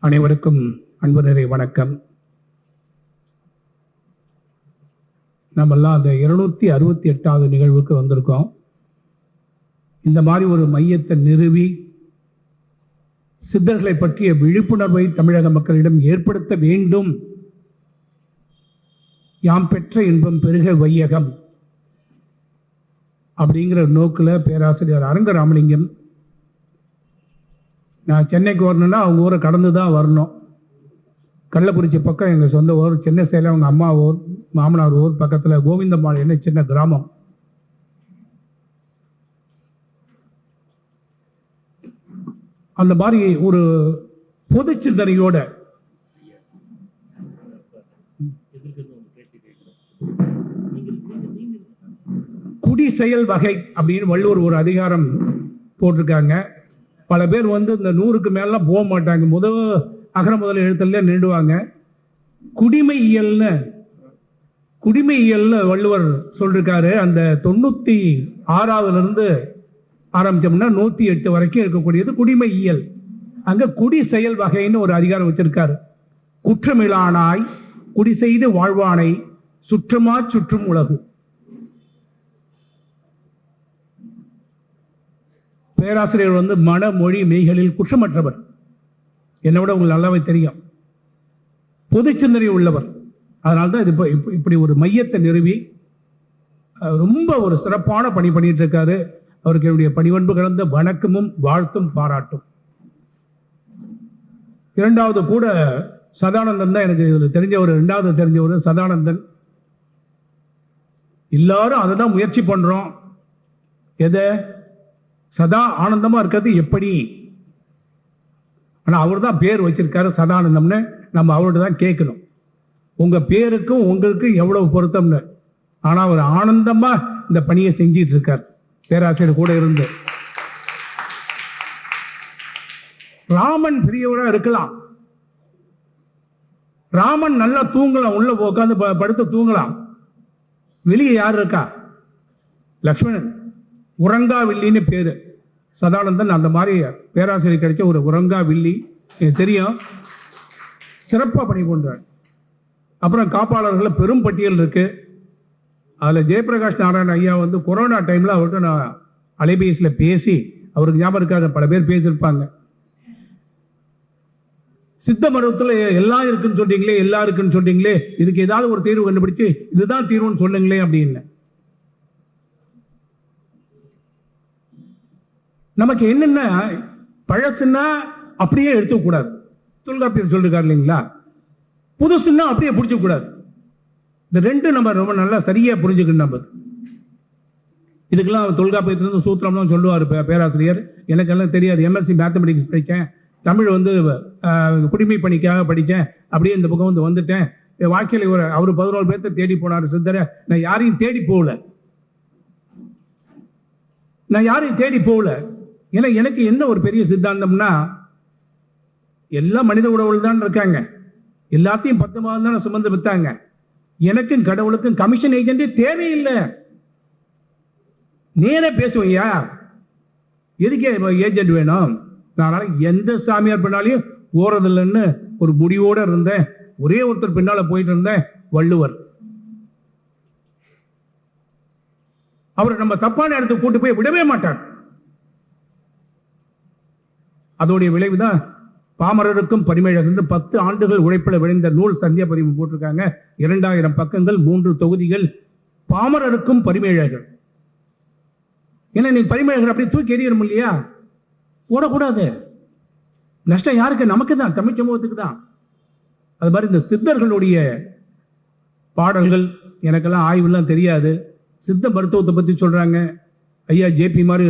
அனைவருக்கும் அன்பு நிறை வணக்கம். நம்மெல்லாம் அந்த 268வது நிகழ்வுக்கு வந்திருக்கோம். இந்த மாதிரி ஒரு மையத்தை நிறுவி சித்தர்களை பற்றிய விழிப்புணர்வை தமிழக மக்களிடம் ஏற்படுத்த வேண்டும். யாம் பெற்ற இன்பம் பெருக வையகம் அப்படிங்கிற நோக்கில் பேராசிரியர் அரங்க ராமலிங்கம், நான் சென்னைக்கு வரணும்னா அவங்க ஊரை கடந்து தான் வரணும். கள்ளக்குறிச்சி பக்கம் எங்கள் சொந்த ஊர், சென்னை சேலம் அவங்க அம்மா ஊர், மாமனார் ஊர் பக்கத்தில் கோவிந்தம்மாள் என்ன சின்ன கிராமம். அந்த மாதிரி ஒரு பொது சிந்தனையோட குடி செயல் வகை அப்படின்னு வள்ளுவர் ஒரு அதிகாரம் போட்டிருக்காங்க. பல பேர் வந்து இந்த 100க்கு மேலாம் போக மாட்டாங்க, அகர முதல் எழுத்துல நின்றுவாங்க. குடிமையியல்னு வள்ளுவர் சொல்லிருக்காரு. அந்த 96லிருந்து ஆரம்பிச்சோம்னா 108 வரைக்கும் இருக்கக்கூடியது குடிமையியல். அங்க குடி செயல் வகைன்னு ஒரு அதிகாரம் வச்சிருக்காரு. குற்றமிலானாய் குடி செய்து வாழ்வானை சுற்றமா சுற்றும் உலகு. பேராசிரியர் வந்து மன மொழி மெய்களில் குற்றமற்றவர். என்னை விட உங்களுக்கு நல்லாவே தெரியும். பொது சிந்தனை உள்ளவர். அதனால்தான் இது இப்படி ஒரு மையத்தை நிறுவி ரொம்ப ஒரு சிறப்பான பணி பண்ணிட்டு இருக்காரு. அவருக்கு என்னுடைய பணிவன்பு கலந்த வணக்கமும் வாழ்த்தும் பாராட்டும். இரண்டாவது கூட சதானந்தன் தான் எனக்கு இதில் தெரிஞ்சவர். இரண்டாவது தெரிஞ்சவர் சதானந்தன். எல்லாரும் அதை தான் முயற்சி பண்றோம். எதை சதா ஆனந்தமா இருக்கிறது எப்படி? ஆனா அவர் தான் பேர் வச்சிருக்காரு சதானந்தம்னு. நம்ம அவர்கிட்ட தான் கேட்கணும், உங்க பேருக்கும் உங்களுக்கும் எவ்வளவு பொருத்தம்னு. ஆனா அவர் ஆனந்தமா இந்த பணியை செஞ்சிட்டு இருக்கார். பேராசிரியர் கூட இருந்து ராமன் பெரியவரா இருக்கலாம், ராமன் நல்லா தூங்கலாம், உள்ள உட்காந்து படுத்து தூங்கலாம். வெளியே யார் இருக்கா? லக்ஷ்மணன் உறங்கா வில்லின்னு பேரு. சதானந்தன் அந்த மாதிரி பேராசிரியர் கிடைச்ச ஒரு உறங்கா வில்லி. எனக்கு தெரியும், சிறப்பாக பணி கொண்டார். அப்புறம் காப்பாளர்கள் பெரும் பட்டியல் இருக்கு. அதில் ஜெயபிரகாஷ் நாராயண ஐயா வந்து கொரோனா டைம்ல அவர்கிட்ட நான் அலைபேசியில் பேசி, அவருக்கு ஞாபகம் இருக்காது, பல பேர் பேசியிருப்பாங்க. சித்த மருத்துவத்தில் எல்லாம் இருக்குன்னு சொல்றீங்களே, எல்லாம் இருக்குன்னு சொல்றீங்களே, இதுக்கு ஏதாவது ஒரு தீர்வு கண்டுபிடிச்சு இதுதான் தீர்வுன்னு சொல்லுங்களே அப்படின்னு. நமக்கு என்னென்ன பழசுன்னா அப்படியே எடுத்துக்க கூடாது. தொல்காப்பியர் சொல்லிருக்காரு இல்லைங்களா, புதுசுன்னா அப்படியே பிடிச்ச கூடாது. இந்த ரெண்டு நம்ம ரொம்ப நல்லா சரியா புரிஞ்சுக்கணும். நம்ம இதுக்கெல்லாம் தொல்காப்பியத்திலிருந்து சூத்திரம்லாம் சொல்லுவார் பேராசிரியர். எனக்கெல்லாம் தெரியாது. எம்எஸ்சி மேத்தமெட்டிக்ஸ் படித்தேன், தமிழ் வந்து குடிமை பணிக்காக படித்தேன். அப்படியே இந்த பக்கம் வந்து வந்துட்டேன். வாழ்க்கையில் அவர் 11 பேர்த்த தேடி போனார் சித்தரை. நான் யாரையும் தேடி போகல. ஏன்னா எனக்கு என்ன ஒரு பெரிய சித்தாந்தம்னா, எல்லா மனித உறவுகள் தான் இருக்காங்க, எல்லாத்தையும் 10 மாதம் தான் சுமந்து வித்தாங்க. எனக்கும் கடவுளுக்கும் கமிஷன் ஏஜென்டே தேவையில்லை. நேரே பேசுவையா, எதுக்கே ஏஜென்ட் வேணும்? நான் எந்த சாமியார் பின்னாலையும் போறதில்லைன்னு ஒரு முடிவோட இருந்தேன். ஒரே ஒருத்தர் பின்னால போயிட்டு இருந்தேன், வள்ளுவர். அவர் நம்ம தப்பான இடத்துக்கு கூட்டு போய் விடவே மாட்டார். அதோடைய விளைவுதான் பாமரருக்கும் பரிமேழகர் 10 ஆண்டுகள் உழைப்பில் விளைந்த நூல் சந்தியா பதிவு போட்டிருக்காங்க. 2000 பக்கங்கள், 3 தொகுதிகள். பாமரருக்கும் பரிமேழகர். ஏன்னா நீ பரிமேழகர் அப்படி தூக்கி எறியணும் இல்லையா? போடக்கூடாது. நஷ்டம் யாருக்கு? நமக்கு தான், தமிழ் சமூகத்துக்கு தான். அது மாதிரி இந்த சித்தர்களுடைய பாடல்கள் எனக்கெல்லாம் ஆய்வுலாம் தெரியாது. சித்த மருத்துவத்தை பத்தி சொல்றாங்க. ஐயா ஜேபி மாதிரி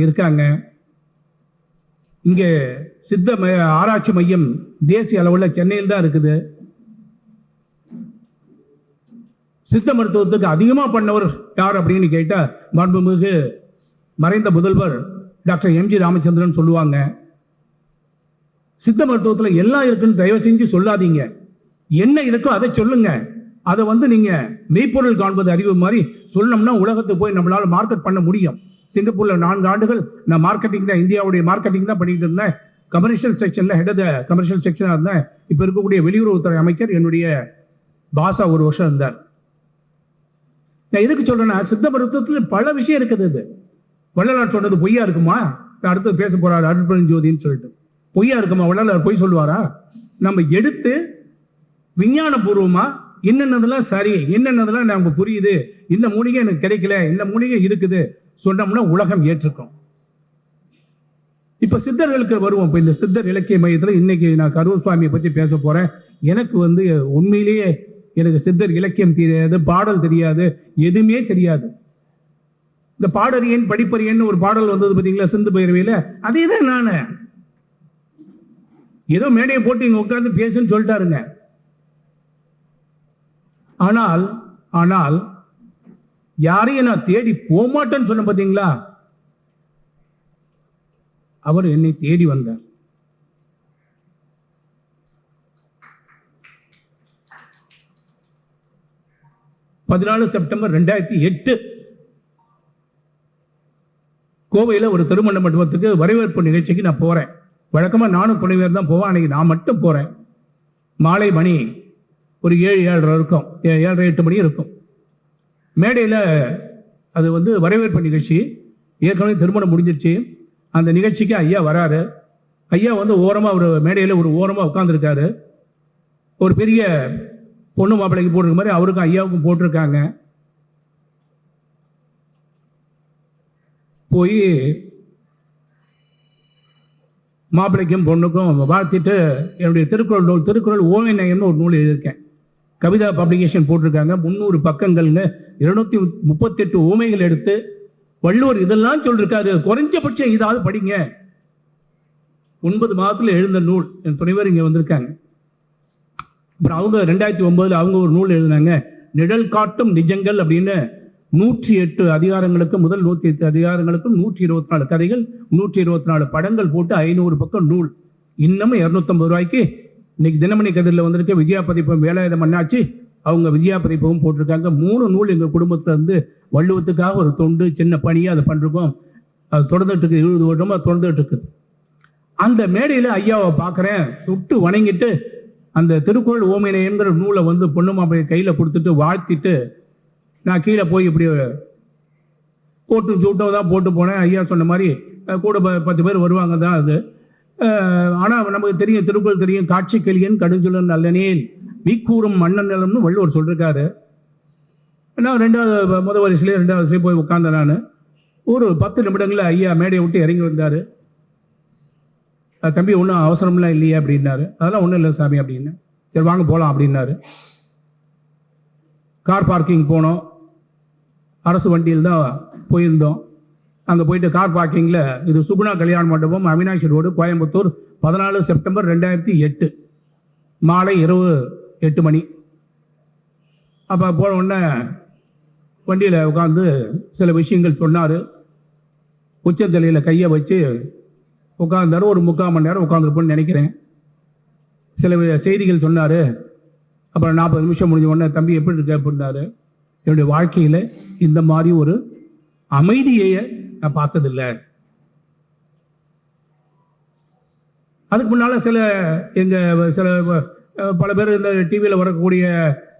இருக்காங்க. இங்கே சித்த ஆராய்ச்சி மையம் தேசிய அளவில் சென்னையில் தான் இருக்குது. சித்த மருத்துவத்துக்கு அதிகமா பண்ணவர் யார் அப்படின்னு கேட்டா, மாண்புமிகு மறைந்த முதல்வர் டாக்டர் எம்ஜி ராமச்சந்திரன் சொல்லுவாங்க. சித்த மருத்துவத்தில் எல்லாம் இருக்குன்னு தயவு செஞ்சு சொல்லாதீங்க. என்ன இருக்கோ அதை சொல்லுங்க. அதை வந்து நீங்க மெய்ப்பொருள் காண்பது அறிவு மாதிரி சொல்லணும்னா உலகத்துக்கு போய் நம்மளால மார்க்கெட் பண்ண முடியும். சிங்கப்பூர்ல 4 ஆண்டுகள் நான் மார்க்கெட்டிங் தான், இந்தியாவுடைய மார்க்கெட்டிங் தான் பண்ணிட்டு இருந்தேன். கமர்ஷியல் செக்ஷன்ல ஹெட் ஆஃப் த கமர்ஷியல் செக்ஷனாக இருந்தேன். இப்போ இருக்கக்கூடிய வெளியுறவுத்துறை அமைச்சர் என்னுடைய பாசா ஒரு வருஷம் இருந்தார். நான் எதுக்கு சொல்றேன்னா, சித்த மருத்துவத்தில் பல விஷயம் இருக்குது. இது வள்ளலார் சொன்னது பொய்யா இருக்குமா? அடுத்து பேச போறாரு அருட்பெருஞ்சோதின்னு சொல்லிட்டு. பொய்யா இருக்குமா? வள்ளலார் பொய் சொல்லுவாரா? நம்ம எடுத்து விஞ்ஞான பூர்வமா என்னென்னதெல்லாம் சரி, என்னென்னதெல்லாம் நமக்கு புரியுது, இந்த மூலிகை எனக்கு கிடைக்கல, இந்த மூலிகை இருக்குது சொன்னோம்னா உலகம் ஏற்றுக்கும். இப்ப சித்தர்களுக்கு வருவோம். இப்ப இந்த சித்தர் இலக்கிய மையத்தில் இன்னைக்கு நான் கரூர் சுவாமியை பற்றி பேச போறேன். எனக்கு உண்மையிலேயே எனக்கு சித்தர் இலக்கியம் தெரியாது, பாடல் தெரியாது, எதுவுமே தெரியாது. இந்த பாடறியன் படிப்பறியன் ஒரு பாடல் வந்தது பார்த்தீங்களா சிந்து பைரவியில, அதே தான் நானு. ஏதோ மேடையை போட்டு இங்க உட்கார்ந்து பேசுன்னு சொல்லிட்டாருங்க. ஆனால் ஆனால் யாரையும் நான் தேடி போமாட்டேன்னு சொன்ன பார்த்தீங்களா, அவர் என்னை தேடி வந்தார். செப்டம்பர் 2008 கோவையில் ஒரு திருமண மண்டபத்துக்கு வரவேற்பு நிகழ்ச்சிக்கு நான் போறேன். வழக்கமா நானும் துணைவேர் தான் போவேன். அன்னைக்கு நான் மட்டும் போறேன். மாலை மணி ஒரு 7-7:30 இருக்கும், 7:30-8 மணி இருக்கும். மேடையில் அது வரவேற்பு நிகழ்ச்சி. ஏற்கனவே திருமணம் முடிஞ்சிருச்சு. அந்த நிகழ்ச்சிக்கு ஐயா வராரு. ஐயா ஓரமா ஒரு மேடையில் ஒரு ஓரமா உட்கார்ந்துருக்காரு. ஒரு பெரிய பொண்ணு மாப்பிள்ளைக்கு போட்டிருக்க மாதிரி அவருக்கும் ஐயாவுக்கும் போட்டிருக்காங்க. போய் மாப்பிள்ளைக்கும் பொண்ணுக்கும் வாழ்த்திட்டு என்னுடைய திருக்குறள் ஓமை நயம்னு ஒரு நூல் எழுதியிருக்கேன். கவிதா பப்ளிகேஷன் போட்டிருக்காங்க. 300 பக்கங்கள்னு 238 ஓமைகள் எடுத்து வள்ளுவர் இதெல்லாம் சொல்லிருக்காரு, குறைஞ்சபட்சம் இதாவது படிங்க. 9 மாதத்துல எழுந்த நூல். என் துணைவர் இங்க வந்திருக்காங்க. அப்புறம் அவங்க 2009 அவங்க ஒரு நூல் எழுதினாங்க, நிழல் காட்டும் நிஜங்கள் அப்படின்னு. 108 அதிகாரங்களுக்கு, முதல் 108 அதிகாரங்களுக்கும் 124 கதைகள், 124 படங்கள் போட்டு 500 பக்கம் நூல். இன்னமும் 250 ரூபாய்க்கு இன்னைக்கு தினமணி கதிரில் வந்திருக்க விஜயா பதிப்பம் வேலாயுதம் அண்ணாச்சி அவங்க விஜயா பதிப்பமும் போட்டிருக்காங்க. 3 நூல் எங்க குடும்பத்துல இருந்து வள்ளுவத்துக்காக ஒரு தொண்டு சின்ன பணியை அதை பண்றோம். அது தொடர்ந்துட்டு இருக்கு, 20 வருடமா தொடர்ந்துட்டு இருக்குது. அந்த மேடையில ஐயாவை பார்க்கிறேன். தொட்டு வணங்கிட்டு அந்த திருக்குறள் ஓமையங்கிற நூலை பொண்ணு மாப்பிள்ளை கையில கொடுத்துட்டு வாழ்த்திட்டு நான் கீழே போய் இப்படி போட்டு சூட்டோ தான் போட்டு போனேன். ஐயா சொன்ன மாதிரி கூட 10 பேர் வருவாங்க தான். அது ஆனால் நமக்கு தெரியும், திருக்குறள் தெரியும், காட்சி கெளியன் கடுஞ்சொல்லன் நல்லனேல் வீக்கூறும் மன்னன் நிலம்னு வள்ளுவர் சொல்லிருக்காரு. நான் முதல் வரிசையிலே 2வது வரிசையிலே போய் உட்கார்ந்தேன். நான் ஒரு 10 நிமிடங்களில் ஐயா மேடையை விட்டு இறங்கி வந்தார். தம்பி ஒன்றும் அவசரம்லாம் இல்லையா அப்படின்னாரு. அதெல்லாம் ஒன்றும் இல்லை சாமி அப்படின்னு. சரி வாங்க போகலாம் அப்படின்னாரு. கார் பார்க்கிங் போனோம். அரசு வண்டியில் தான் போயிருந்தோம். அங்கே போயிட்டு கார் பார்க்கிங்கில், இது சுகுணா கல்யாண மண்டபம், அவினாஷி ரோடு, கோயம்புத்தூர், 14 செப்டம்பர் 2008 மாலை இரவு 8 மணி. அப்போ போன உடனே வண்டியில் உட்காந்து சில விஷயங்கள் சொன்னார். உச்சத்தலையில் கையை வச்சு உட்கார்ந்தாரு. ஒரு 3/4 மணி நேரம் உட்காந்துருப்போன்னு நினைக்கிறேன். சில செய்திகள் சொன்னார். அப்புறம் 40 நிமிஷம் முடிஞ்ச உடனே தம்பி எப்படி இருக்கு அப்படின்னாரு. என்னுடைய வாழ்க்கையில் இந்த மாதிரி ஒரு அமைதியை நான் பார்த்ததில்லை. அதுக்கு முன்னால பல பேர் இந்த டிவியில் வரக்கூடிய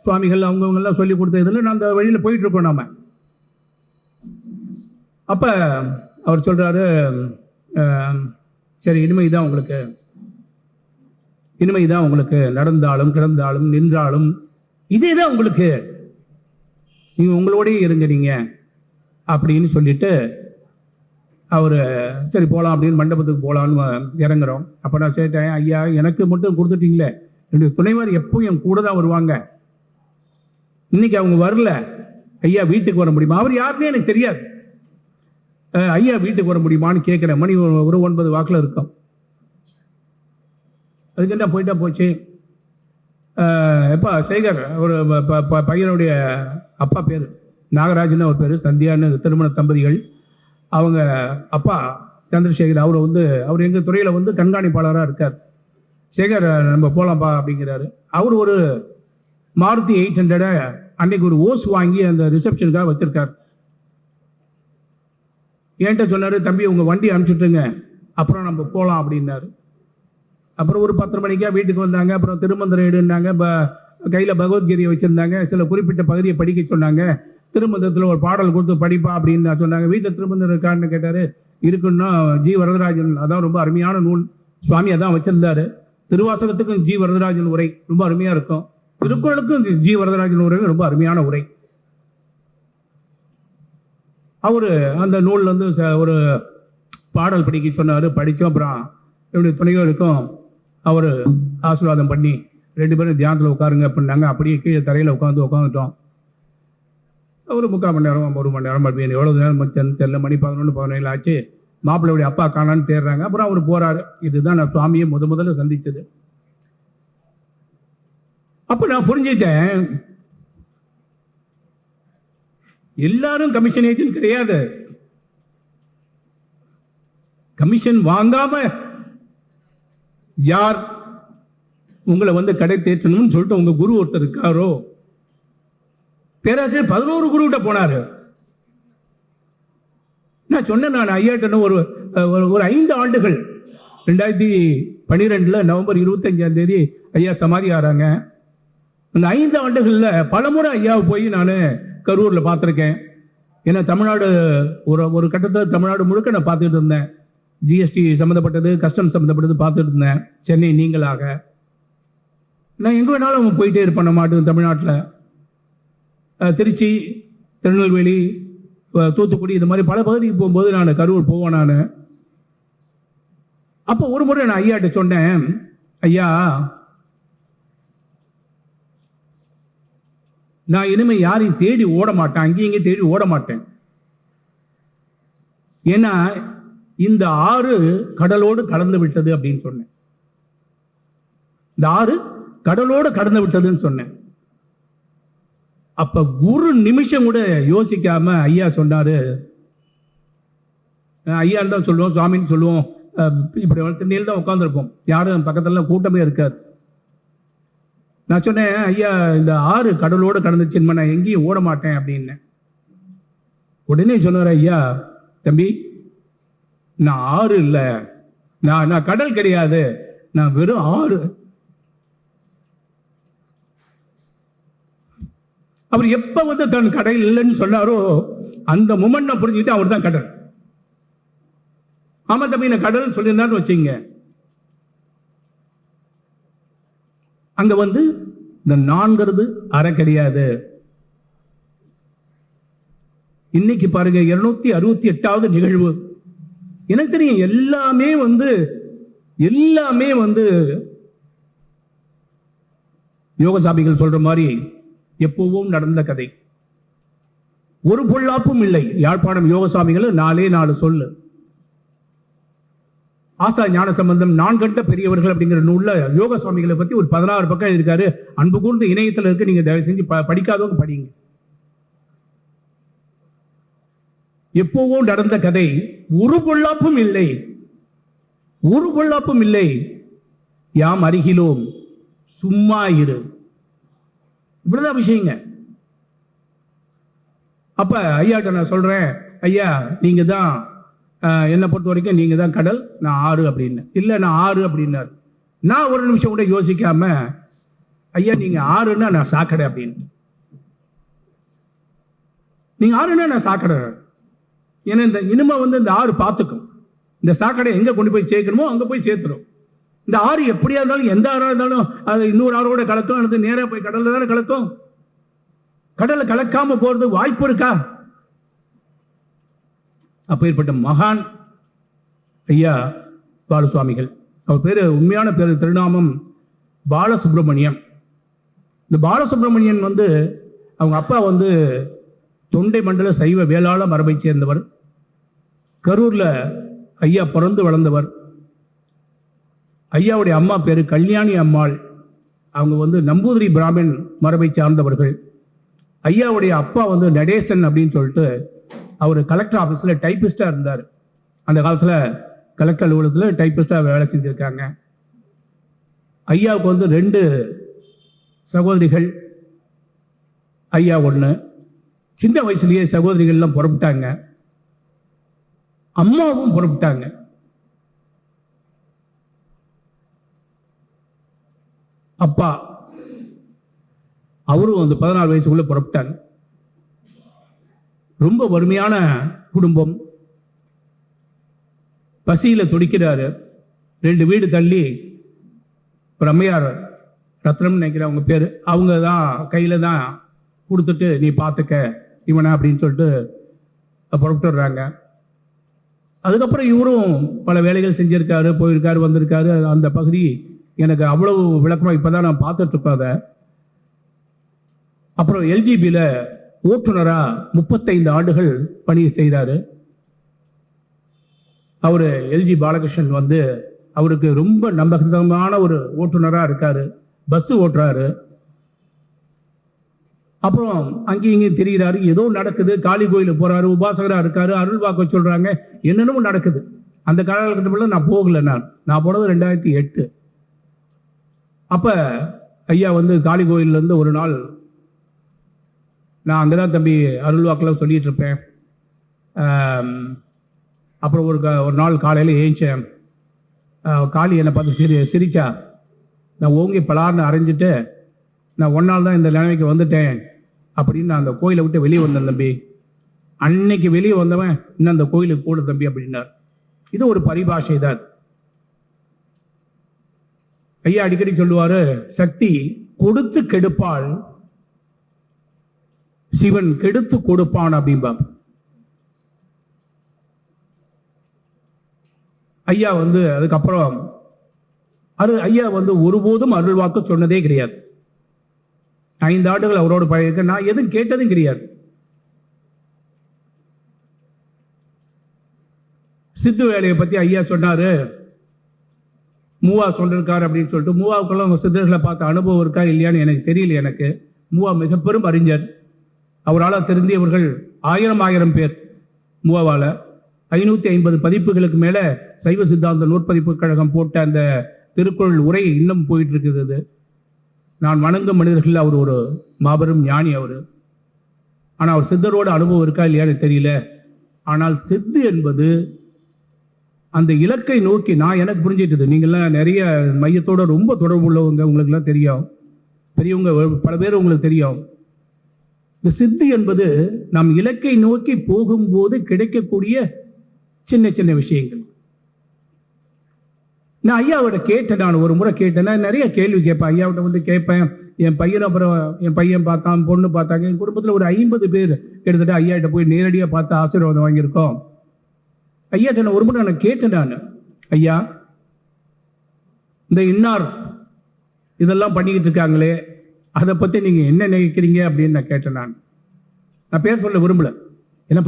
சுவாமிகள் அவங்கெல்லாம் சொல்லி கொடுத்த இதில் நான் அந்த வழியில் போயிட்டு இருக்கோம் நாம. அப்ப அவர் சொல்றாரு, சரி இனிமைதான் உங்களுக்கு நடந்தாலும் கிடந்தாலும் நின்றாலும் இதேதான் உங்களுக்கு, நீங்க உங்களோடய இருங்க நீங்க அப்படின்னு சொல்லிட்டு அவரு சரி போகலாம் அப்படின்னு மண்டபத்துக்கு போகலான்னு இறங்குறோம். அப்போ நான் கேட்டேன், ஐயா எனக்கு மட்டும் கொடுத்துட்டீங்களே, என்னுடைய துணைவர் எப்பவும் என் கூட தான் வருவாங்க, இன்னைக்கு அவங்க வரல, ஐயா வீட்டுக்கு வர முடியுமா? அவர் யாருன்னே எனக்கு தெரியாது. ஐயா வீட்டுக்கு வர முடியுமான்னு கேட்குறேன். மணி ஒரு 9 வாக்கில் இருக்கும். அதுக்கு என்ன போயிட்டா போச்சு. எப்பா சேகர் ஒரு பையனுடைய அப்பா பேர் நாகராஜன், அவர் பேர் சந்தியான்னு திருமண தம்பதிகள். அவங்க அப்பா சந்திரசேகர், அவர் எங்கள் துறையில் கண்காணிப்பாளராக இருக்கார். சேகர் நம்ம போகலாம்ப்பா அப்படிங்கிறாரு. அவர் ஒரு மாருதி 800 அன்னைக்கு ஒரு ஓஸ் வாங்கி அந்த ரிசப்ஷனுக்காக வச்சிருக்கார். என்கிட்ட சொன்னார், தம்பி உங்கள் வண்டி அனுப்பிச்சுட்டுங்க அப்புறம் நம்ம போகலாம் அப்படின்னாரு. அப்புறம் ஒரு 10 மணிக்கா வீட்டுக்கு வந்தாங்க. அப்புறம் திருமந்திரம் எடுன்னாங்க. கையில் பகவத்கீதையை வச்சுருந்தாங்க. சில குறிப்பிட்ட பகுதியை படிக்க சொன்னாங்க. திருமந்திரத்தில் ஒரு பாடல் கொடுத்து படிப்பா அப்படின்னு நான் சொன்னாங்க. வீட்டில் திருமந்திரம் இருக்கான்னு கேட்டார். இருக்குன்னா ஜி வரதராஜன், அதான் ரொம்ப அருமையான நூல், சுவாமி அதான் வச்சிருந்தாரு. திருவாசகத்துக்கும் ஜி வரதராஜன் உரை ரொம்ப அருமையாக இருக்கும். திருக்குறளுக்கும் ஜி வரதராஜன் உரை ரொம்ப அருமையான உரை. அவரு அந்த நூல்ல இருந்து ஒரு பாடல் படிக்க சொன்னார். படித்தோம். அப்புறம் என்னுடைய துணையோருக்கும் அவர் ஆசீர்வாதம் பண்ணி 2 பேரும் தியானத்தில் உட்காருங்க அப்படின்னாங்க. அப்படியே கீழே தரையில் உட்காந்துட்டோம். ஒரு 3/4 மணி நேரம் 1 மணி நேரம் மறுபடியும் எவ்வளோ நேரம் தெரியல. மணி 11 17 ஆச்சு. மாப்பிள்ளையுடைய அப்பா காணான்னு தேடுறாங்க. அப்புறம் அவர் போறாரு. இதுதான் நான் சுவாமியை முதல்ல சந்திச்சது. அப்ப நான் புரிஞ்சுட்டேன், எல்லாரும் கமிஷன் ஏஜென்ட் கிடையாது. கமிஷன் வாங்காம யார் உங்களை கடை தேற்றணும்னு சொல்லிட்டு உங்க குரு ஒருத்தர் இருக்காரோ, பேராசிரியர் 11 குருகிட்ட போனாரு. நான் சொன்னேன், நான் ஐயாட்ட ஒரு 5 ஆண்டுகள் 2012 நவம்பர் 25ஆம் தேதி ஐயா சமாதி ஆறாங்க. அந்த 5 ஆண்டுகள்ல பலமுறை ஐயாவை போய் நான் கரூர்ல பார்த்துருக்கேன். ஏன்னா தமிழ்நாடு ஒரு கட்டத்தில் தமிழ்நாடு முழுக்க நான் பார்த்துட்டு இருந்தேன். ஜிஎஸ்டி சம்மந்தப்பட்டது, கஸ்டம் சம்மந்தப்பட்டது பார்த்துட்டு இருந்தேன். சென்னை நீங்களாக நான் எங்கே வேணாலும் போயிட்டே இருப்பேன். நம்ம தமிழ்நாட்டில் திருச்சி, திருநெல்வேலி, தூத்துக்குடி, இந்த மாதிரி பல பகுதிக்கு போகும்போது நான் கரூர் போவேன். நான் அப்போ ஒரு முறை நான் ஐயாட்ட சொன்னேன், ஐயா நான் இனிமே யாரையும் தேடி ஓட மாட்டேன், அங்கேயும் இங்கே தேடி ஓட மாட்டேன். ஏன்னா இந்த ஆறு கடலோடு கலந்து விட்டது அப்படின்னு சொன்னேன். இந்த ஆறு கடலோடு கடந்து விட்டதுன்னு சொன்னேன். அப்ப ஒரு நிமிஷம் கூட யோசிக்காம ஐயா சொன்னாரு, ஐயா தான் சொல்லுவோம், சுவாமின்னு சொல்லுவோம், இப்படி திருநெல்வேலியில் தான் உட்காந்துருப்போம், யாரும் பக்கத்துல கூட்டமே இருக்காது. நான் சொன்னேன், ஐயா இந்த ஆறு கடலோடு கடந்துச்சுன்னு நான் எங்கேயும் ஓட மாட்டேன் அப்படின்னு. உடனே சொன்னார், ஐயா தம்பி நான் ஆறு இல்லை, நான் கடல் கிடையாது, நான் வெறும் ஆறு. அவர் எப்ப தன் கடல் இல்லைன்னு சொன்னாரோ அந்த மொமெண்ட் நான் புரிஞ்சுக்கிட்டு அவர் தான் கடல். ஆமா தம்பி நான் கடல் சொல்லியிருந்தான்னு வச்சுங்க. அங்க இந்த நான்கிறது அறை கிடையாது. இன்னைக்கு பாருங்க 268வது நிகழ்வு. எனக்கு தெரியும் எல்லாமே யோகசாமிகள் சொல்ற மாதிரி எப்பவும் நடந்த கதை. ஒரு பொல்லாப்பும் இல்லை. யாழ்ப்பாணம் யோகசாமிகள் 4 சொல்லு. ஆசா ஞான சம்பந்தம் 4 கட்ட பெரியவர்கள் அப்படிங்கிற நூல்ல யோகசாமிகளை பத்தி ஒரு 16 பக்கம் இருக்காரு. அன்பு கூர்ந்து இணையத்தில் இருக்கு, நீங்க தயவு செஞ்சு படிக்காதவங்க படிங்க. எப்பவும் நடந்த கதை. ஒரு பொல்லாப்பும் இல்லை, ஒரு பொல்லாப்பும் இல்லை. யாம் அருகிலோம், சும்மா இரு. இப்படிதான் விஷயங்க. அப்ப ஐயாட்ட நான் சொல்றேன், ஐயா நீங்க தான் என்னை பொறுத்த வரைக்கும் நீங்க தான் கடல், நான் ஆறு அப்படின்னு. இல்ல நான் ஆறு அப்படின்னாரு. நான் ஒரு நிமிஷம் கூட யோசிக்காம, ஐயா நீங்க ஆறுன்னா நான் சாக்கடை அப்படின்னு. நீங்க ஆறுன்னா நான் சாக்கடை. ஏன்னா இனிமே இந்த ஆறு பார்த்துக்கும். இந்த சாக்கடை எங்க கொண்டு போய் சேர்க்கணுமோ அங்க போய் சேர்த்துரும். இந்த ஆறு எப்படியா இருந்தாலும், எந்த ஆறா இருந்தாலும் அது இன்னொரு ஆறோட கலக்கும், அல்லது நேரா போய் கடல்ல தானே கலக்கும். கடலை கலக்காம போறது வாய்ப்பு இருக்கா? அப்பேற்பட்ட மகான் ஐயா பாலசுவாமிகள். அவர் பேரு, உண்மையான பேரு திருநாமம் பாலசுப்ரமணியம். இந்த பாலசுப்ரமணியன் அவங்க அப்பா தொண்டை மண்டல சைவ வேளாள மரபை சேர்ந்தவர். கரூர்ல ஐயா பிறந்து வளர்ந்தவர். ஐயாவுடைய அம்மா பேரு கல்யாணி அம்மாள். அவங்க நம்பூதிரி பிராமின் மரபை சார்ந்தவர்கள். ஐயாவுடைய அப்பா நடேசன் அப்படின்னு சொல்லிட்டு அவர் கலெக்டர் ஆபீஸ்ல டைபிஸ்டா இருந்தார். அந்த காலத்துல கலெக்டர் அலுவலகத்தில் டைபிஸ்டா வேலை செஞ்சிருக்காங்க. ஐயாவுக்கு 2 சகோதரிகள், ஐயா 1. சின்ன வயசுலயே சகோதரிகள்லாம் புறப்பட்டாங்க, அம்மாவும் புறப்பட்டாங்க. அப்பா அவரும் அந்த 16 வயசுக்குள்ள புறப்பட்டார். ரொம்ப வறுமையான குடும்பம், பசியில துடிக்கிறாரு. 2 வீடு தள்ளி ஒரு அம்மையார், ரத்னம் நினைக்கிற அவங்க பேரு, அவங்க தான் கையில தான் கொடுத்துட்டு நீ பார்த்துக்க இவனை அப்படின்னு சொல்லிட்டு புறப்பட்டுறாங்க. அதுக்கப்புறம் இவரும் பல வேலைகள் செஞ்சிருக்காரு, போயிருக்காரு, வந்திருக்காரு. அந்த பகுதி எனக்கு அவ்வளவு விளக்கமா இப்பதான் நான் பார்த்துட்டு இருப்பேன். அப்புறம் எல்ஜிபியில ஓட்டுநரா 35 ஆண்டுகள் பணி செய்தாரு. அவரு எல்ஜி பாலகிருஷ்ணன் வந்து அவருக்கு ரொம்ப நம்பகமான ஒரு ஓட்டுநரா இருக்காரு. பஸ் ஓட்டுறாரு. அப்புறம் அங்கேயும் இங்கேயும் தெரிகிறாரு. ஏதோ நடக்குது. காளி கோயிலுக்கு போறாரு, உபாசகரா இருக்காரு, அருள் வாக்க சொல்றாங்க, என்னென்னமோ நடக்குது. அந்த காலகட்டத்தில் நான் போகல. நான் போனது 2008. அப்ப ஐயா வந்து காளி கோயில்ல இருந்து ஒரு நாள், நான் அங்கதான் தம்பி அருள் வாக்கெல்லாம் சொல்லிட்டு இருப்பேன். அப்புறம் ஒரு நாள் காலையில ஏஞ்சேன். காளி என்னை பார்த்து சிரிச்சா. நான் ஓங்கி பலார்னு அரைஞ்சிட்டு, நான் ஒன்னால் தான் இந்த நிலைமைக்கு வந்துட்டேன் அப்படின்னு நான் அந்த கோயிலை விட்டு வெளியே வந்தேன் தம்பி. அன்னைக்கு வெளியே வந்தவன் இன்னும் அந்த கோயிலுக்கு போடு தம்பி அப்படின்னார். இது ஒரு பரிபாஷை தான். ஐயா அடிக்கடி சொல்லுவாரு, சக்தி கொடுத்து கெடுப்பாள், சிவன் கெடுத்து கொடுப்பான் அப்படின்பா. ஐயா வந்து அதுக்கப்புறம் ஐயா வந்து ஒருபோதும் அருள் வாக்கு சொன்னதே கிடையாது. 5 ஆண்டுகள் அவரோடு பழகிருக்க, நான் எதுவும் கேட்டதும் கிடையாது. சித்து வேலையை பத்தி ஐயா சொன்னாரு, மூவா சொல்லிருக்காரு அப்படின்னு சொல்லிட்டு. மூவாவுக்குள்ள அவங்க சித்தர்களை பார்த்த அனுபவம் இருக்கா இல்லையான்னு எனக்கு தெரியல. எனக்கு மூவா மிக பெரும் அறிஞர். அவரால் திருந்தியவர்கள் 1000 பேர். மூவாவால 550 பதிப்புகளுக்கு மேல சைவ சித்தாந்த நூற்பதிப்பு கழகம் போட்ட அந்த திருக்குறள் உரை இன்னும் போயிட்டு இருக்குது. நான் வணங்கும் மனிதர்கள் அவர் ஒரு மாபெரும் ஞானி அவர். ஆனால் அவர் சித்தரோட அனுபவம் இருக்கா இல்லையான்னு தெரியல. ஆனால் சித்து என்பது அந்த இலக்கை நோக்கி, நான் எனக்கு புரிஞ்சிட்டது. நீங்கள்லாம் நிறைய மையத்தோட ரொம்ப தொடர்பு உள்ளவங்க, உங்களுக்குலாம் தெரியும். பெரியவங்க பல பேர் உங்களுக்கு தெரியும். இந்த சித்து என்பது நம் இலக்கை நோக்கி போகும்போது கிடைக்கக்கூடிய சின்ன சின்ன விஷயங்கள். நான் ஐயாவோட கேட்டேன். நான் ஒரு முறை கேட்டேன். நான் நிறைய கேள்வி கேட்பேன் ஐயாவிட்ட வந்து கேட்பேன். என் பையன், அப்புறம் என் பையன் பார்த்தான், பொண்ணு பார்த்தாங்க. என் குடும்பத்தில் ஒரு 50 பேர் கிட்டத்தட்ட ஐயாட்ட போய் நேரடியாக பார்த்து ஆசீர்வாதம் வாங்கியிருக்கோம். ஐயாட்ட நான் ஒரு முறை நான் கேட்டேன். நான் ஐயா, இந்த இன்னார் இதெல்லாம் பண்ணிக்கிட்டு இருக்காங்களே, அதை பத்தி நீங்க என்ன நினைக்கிறீங்க அப்படின்னு நான் கேட்டேன். நான் பேர் சொல்ல விரும்பல. ஏன்னா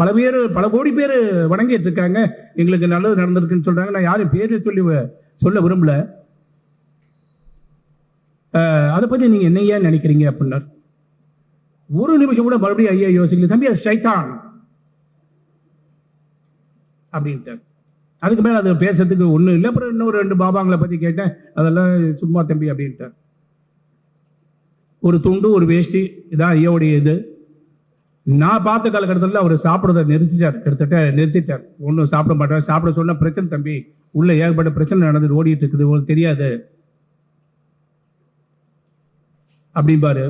பல கோடி பேர் வணங்கிட்டு இருக்காங்க, எங்களுக்கு நல்லது நடந்திருக்குன்னு சொல்றாங்க. நான் யாரும் பேரை சொல்ல விரும்பல. அதை பத்தி நீங்க என்னையா நினைக்கிறீங்க அப்படின்னார். ஒரு நிமிஷம் கூட மறுபடியும் ஐயா யோசிக்கல. தம்பி அது சைத்தான் அப்படின்ட்டார். அதுக்கு மேல அது பேசுறதுக்கு ஒண்ணும் இல்லை. அப்புறம் இன்னொரு 2 பாபாங்களை பத்தி கேட்டேன். அதெல்லாம் சும்மா தம்பி அப்படின்ட்டார். ஒரு துண்டு, ஒரு வேஷ்டி, இதான் ஐயாவுடைய இது. நான் பார்த்த காலகட்டத்தில் அவர் சாப்பிட்றத நிறுத்திட்டார். ஒன்றும் சாப்பிட மாட்டார். சாப்பிட சொன்ன பிரச்சனை தம்பி, உள்ள ஏகப்பட்ட பிரச்சனை நடந்துட்டு ஓடிட்டு இருக்குது, உங்களுக்கு தெரியாது அப்படின்பாரு.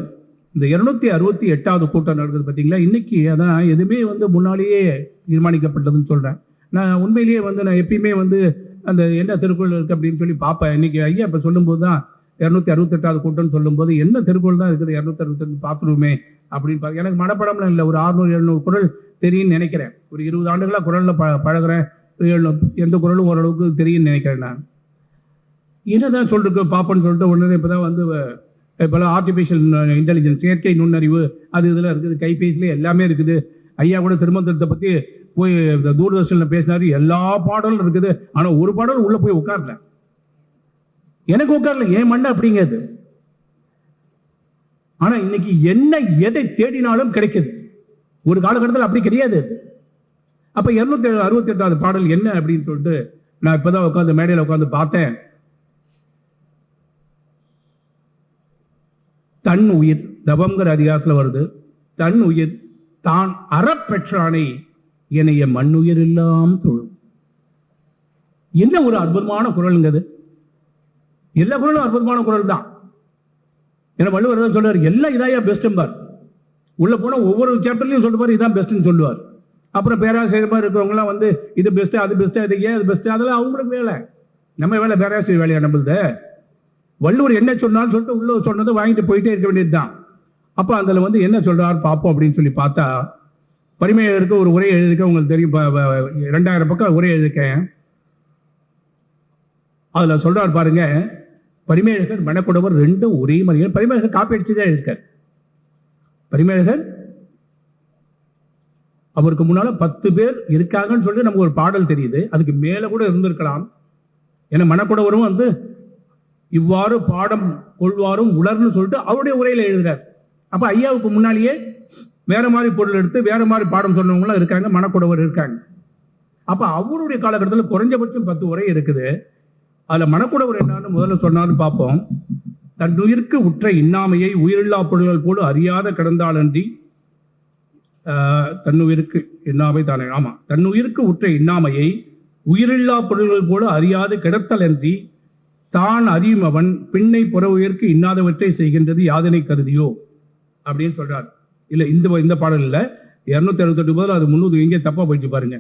இந்த 268வது கூட்டம் நடக்குது பார்த்தீங்களா, இன்னைக்கு அதான் எதுவுமே வந்து முன்னாலேயே தீர்மானிக்கப்பட்டதுன்னு சொல்றேன். நான் உண்மையிலேயே வந்து நான் எப்பயுமே வந்து அந்த என்ன திருக்குறள் இருக்கு அப்படின்னு சொல்லி பார்ப்பேன். இன்னைக்கு ஐயா இப்ப சொல்லும்போது தான் 268வது கூட்டம்னு சொல்லும்போது என்ன திருக்குறள் தான் இருக்குது 268 பார்க்கணுமே அப்படின்னு எனக்கு மனப்படம்லாம் இல்லை. ஒரு 600-700 குறள் தெரியும்னு நினைக்கிறேன். ஒரு 20 ஆண்டுகளா குறள்ல பழகிறேன். எந்த குறளும் ஓரளவுக்கு தெரியும்னு நினைக்கிறேன். நான் என்னதான் சொல்லிருக்கு பார்ப்போன்னு சொல்லிட்டு ஒன்று இப்போதான் வந்து இப்போல்லாம் ஆர்டிஃபிஷியல் இன்டெலிஜென்ஸ், செயற்கை நுண்ணறிவு, அது இதெல்லாம் இருக்குது. கைபேசியிலே எல்லாமே இருக்குது. ஐயா கூட திருமந்திரத்தை பற்றி போய் தூர்தர்ஷனில் பேசினாரு. எல்லா பாடலும் இருக்குது. ஆனால் ஒரு பாடல் உள்ள போய் உட்காரல, எனக்கு உட்காரல, ஏன் மண்ண அப்படிங்கிறது. ஆனா இன்னைக்கு என்ன எதை தேடினாலும் கிடைக்குது. ஒரு காலகட்டத்தில் அப்படி கிடையாது. அப்ப 268வது பாடல் என்ன அப்படின்னு சொல்லிட்டு நான் இப்பதான் உட்காந்து மேடையில் உட்காந்து பார்த்தேன். தன் உயிர், தவம்ங்கிற அதிகாரத்தில் வருது. தன் உயிர் தான் அறப்பெற்றானை என்னைய மண்ணுயிர் எல்லாம் தொழும். என்ன ஒரு அற்புதமான குரலுங்கிறது. எல்லா குரலும் அற்புதமான குரல் தான். ஏன்னா வள்ளுவர் தான் சொல்றாரு, எல்லாம் இதாயா பெஸ்ட்பார். உள்ள போனா ஒவ்வொரு சாப்டர்லையும் சொல்லுவார் இதான் பெஸ்ட்னு சொல்லுவார். அப்புறம் பேராசிரியர் மாதிரி இருக்கிறவங்களாம் வந்து இது பெஸ்ட் அது பெஸ்ட் அது ஏன் அது பெஸ்ட், அதெல்லாம் அவங்களுக்கு வேலை. நம்ம வேலை பேராசிரியர் வேலையா நம்மளுது? வள்ளுவர் என்ன சொன்னாலும் சொல்லிட்டு உள்ள சொன்னதை வாங்கிட்டு போயிட்டே இருக்க வேண்டியதுதான். அப்ப அதுல வந்து என்ன சொல்றாரு பார்ப்போம் அப்படின்னு சொல்லி பார்த்தா, பரிமேயருக்கு ஒரு உரை எழுதிக்க உங்களுக்கு தெரியும். 2000 பக்கம் உரை எழுதிக்கேன். அதுல சொல்றாரு பாருங்க, பரிமேயகர் மணக்குடவர் ரெண்டும் ஒரே மாதிரி. பரிமேயகர் காப்பி அடிச்சுதான் எழுதிருக்கார். பரிமேயகர் அவருக்கு முன்னால 10 பேர் இருக்காங்கன்னு சொல்லி நமக்கு ஒரு பாடல் தெரியுது. அதுக்கு மேல கூட இருந்திருக்கலாம். ஏன்னா மணக்குடவரும் வந்து இவ்வாறு பாடம் கொள்வாரும் உலர்னு சொல்லிட்டு அவருடைய உரையில எழுதுறார். அப்ப ஐயாவுக்கு முன்னாலேயே வேற மாதிரி பொருள் எடுத்து வேற மாதிரி பாடம் சொன்னவங்களும் இருக்காங்க, மணக்குடவர் இருக்காங்க. அப்ப அவருடைய காலகட்டத்தில் குறைஞ்சபட்சம் 10 உரை இருக்குது. அதுல மணக்குடவர் என்னன்னு முதல்ல சொன்னாலும் பார்ப்போம். தன்னுயிருக்கு உற்ற இன்னாமையை உயிரில்லா பொருள்கள் போல அறியாத கிடந்தாலன்றி, தன்னுயிருக்கு இன்னாமை தானே, ஆமா, தன்னுயிருக்கு உற்ற இன்னாமையை உயிரில்லா பொருள்கள் போல அறியாது கிடத்தலன்றி தான் அறியும் அவன் பின்னை புற உயிருக்கு இன்னாதவற்றை செய்கின்றது யாதனை கருதியோ அப்படின்னு சொல்றார். இல்ல இந்த பாடல் இல்ல, 268 போது அது 300 எங்கே தப்பா போயிடுச்சு பாருங்க.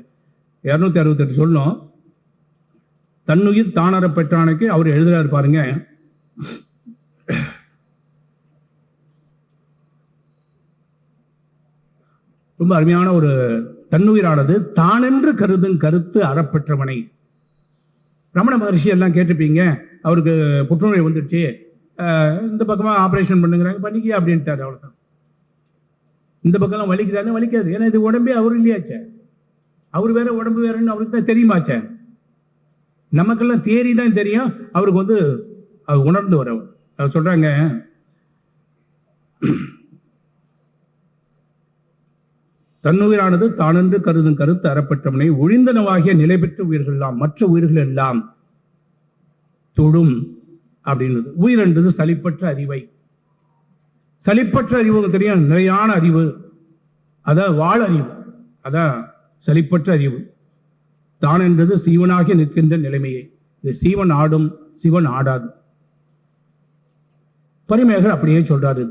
268 சொல்லணும். தன்னுயிர் தானற பெற்றானுக்கு அவர் எழுதுறாரு பாருங்க. ரொம்ப அருமையான ஒரு தன்னுயிரானது தானென்று கருதும் கருத்து அறப்பெற்றவனை. ரமண மகர்ஷி எல்லாம் கேட்டிருப்பீங்க, அவருக்கு புற்றுநோய் வந்துடுச்சு, இந்த பக்கமா ஆபரேஷன் பண்ணுங்கிறாங்க, பண்ணிக்க அப்படின்ட்டாரு. அவ்வளவுதான். இந்த பக்கம்லாம் வலிக்குதானே? வலிக்காது. ஏன்னா இது உடம்பே அவர் இல்லையாச்சே, அவர் வேற உடம்பு வேறன்னு அவருக்கு தான் தெரியுமாச்சே. நமக்கெல்லாம் தேரி தான் தெரியும், அவருக்கு வந்து அவர் உணர்ந்து வரவர். அவர் சொல்றாங்க, தன்னுயிரானது தானென்று கருதும் கருத்து அறப்பட்டவனை ஒழிந்தனவாகிய நிலை பெற்ற உயிர்கள் எல்லாம் மற்ற உயிர்கள் எல்லாம் தொடும் அப்படின்னு. உயிர் என்றது சலிப்பற்ற அறிவை. சலிப்பற்ற அறிவு தெரியும், நிலையான அறிவு, அதான் வாழ அறிவு, அதான் சலிப்பற்ற அறிவு. தான் என்றது சீவனாகி நிற்கின்ற நிலைமையை. இந்த சீவன் ஆடும், சிவன் ஆடாது. பரிமேகர் அப்படியே சொல்றாரு.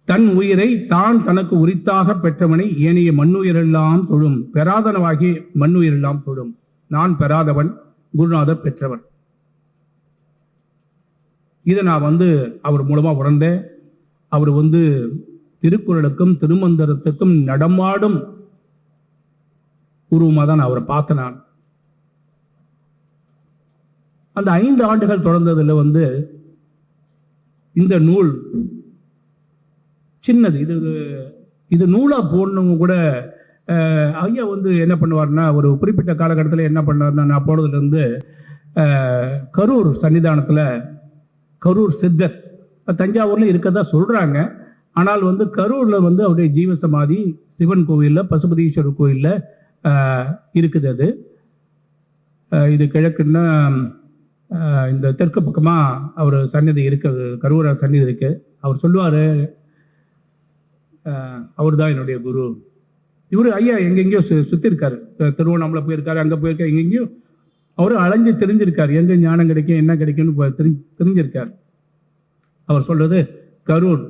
தன் உயிரை தான் தனக்கு உரித்தாக பெற்றவனை ஏனைய மண்ணுயிரெல்லாம் தொழும், பெறாதனவாகி மண்ணுயிரெல்லாம் தொழும். நான் பெறாதவன், குருநாதர் பெற்றவன். இதை நான் வந்து அவர் மூலமா உணர்ந்தேன். அவர் வந்து திருக்குறளுக்கும் திருமந்திரத்துக்கும் நடமாடும் உருவமா தான் அவரை பார்த்த நான். அந்த 5 ஆண்டுகள் தொடர்ந்ததுல வந்து இந்த நூல் சின்னது. இது நூலா போடணுங்க கூட. ஐயா வந்து என்ன பண்ணுவார்னா, ஒரு குறிப்பிட்ட காலகட்டத்தில் என்ன பண்ணார்னா, நான் போனதுல இருந்து கரூர் சன்னிதானத்துல கரூர் சித்தர் தஞ்சாவூர்ல இருக்கதா சொல்றாங்க. ஆனால் வந்து கரூர்ல வந்து அவருடைய ஜீவசமாதி சிவன் கோவில்ல, பசுபதீஸ்வரர் கோயில்ல இருக்குது. அது இது கிழக்குன்னா இந்த தெற்கு பக்கமா அவர் சந்நிதி இருக்கு, கரூர சந்நிதி இருக்கு. அவர் சொல்லுவாரு, அவர் தான் என்னுடைய குரு. இவரு ஐயா எங்கெங்கயோ சுத்தி இருக்காரு, திருவண்ணாமலை போயிருக்காரு, அங்க போயிருக்காரு, எங்கெங்கயோ அவரு அலைஞ்சு தெரிஞ்சிருக்காரு, எங்க ஞானம் கிடைக்கும் என்ன கிடைக்கும்னு தெரிஞ்சிருக்காரு. அவர் சொல்றது கரூர்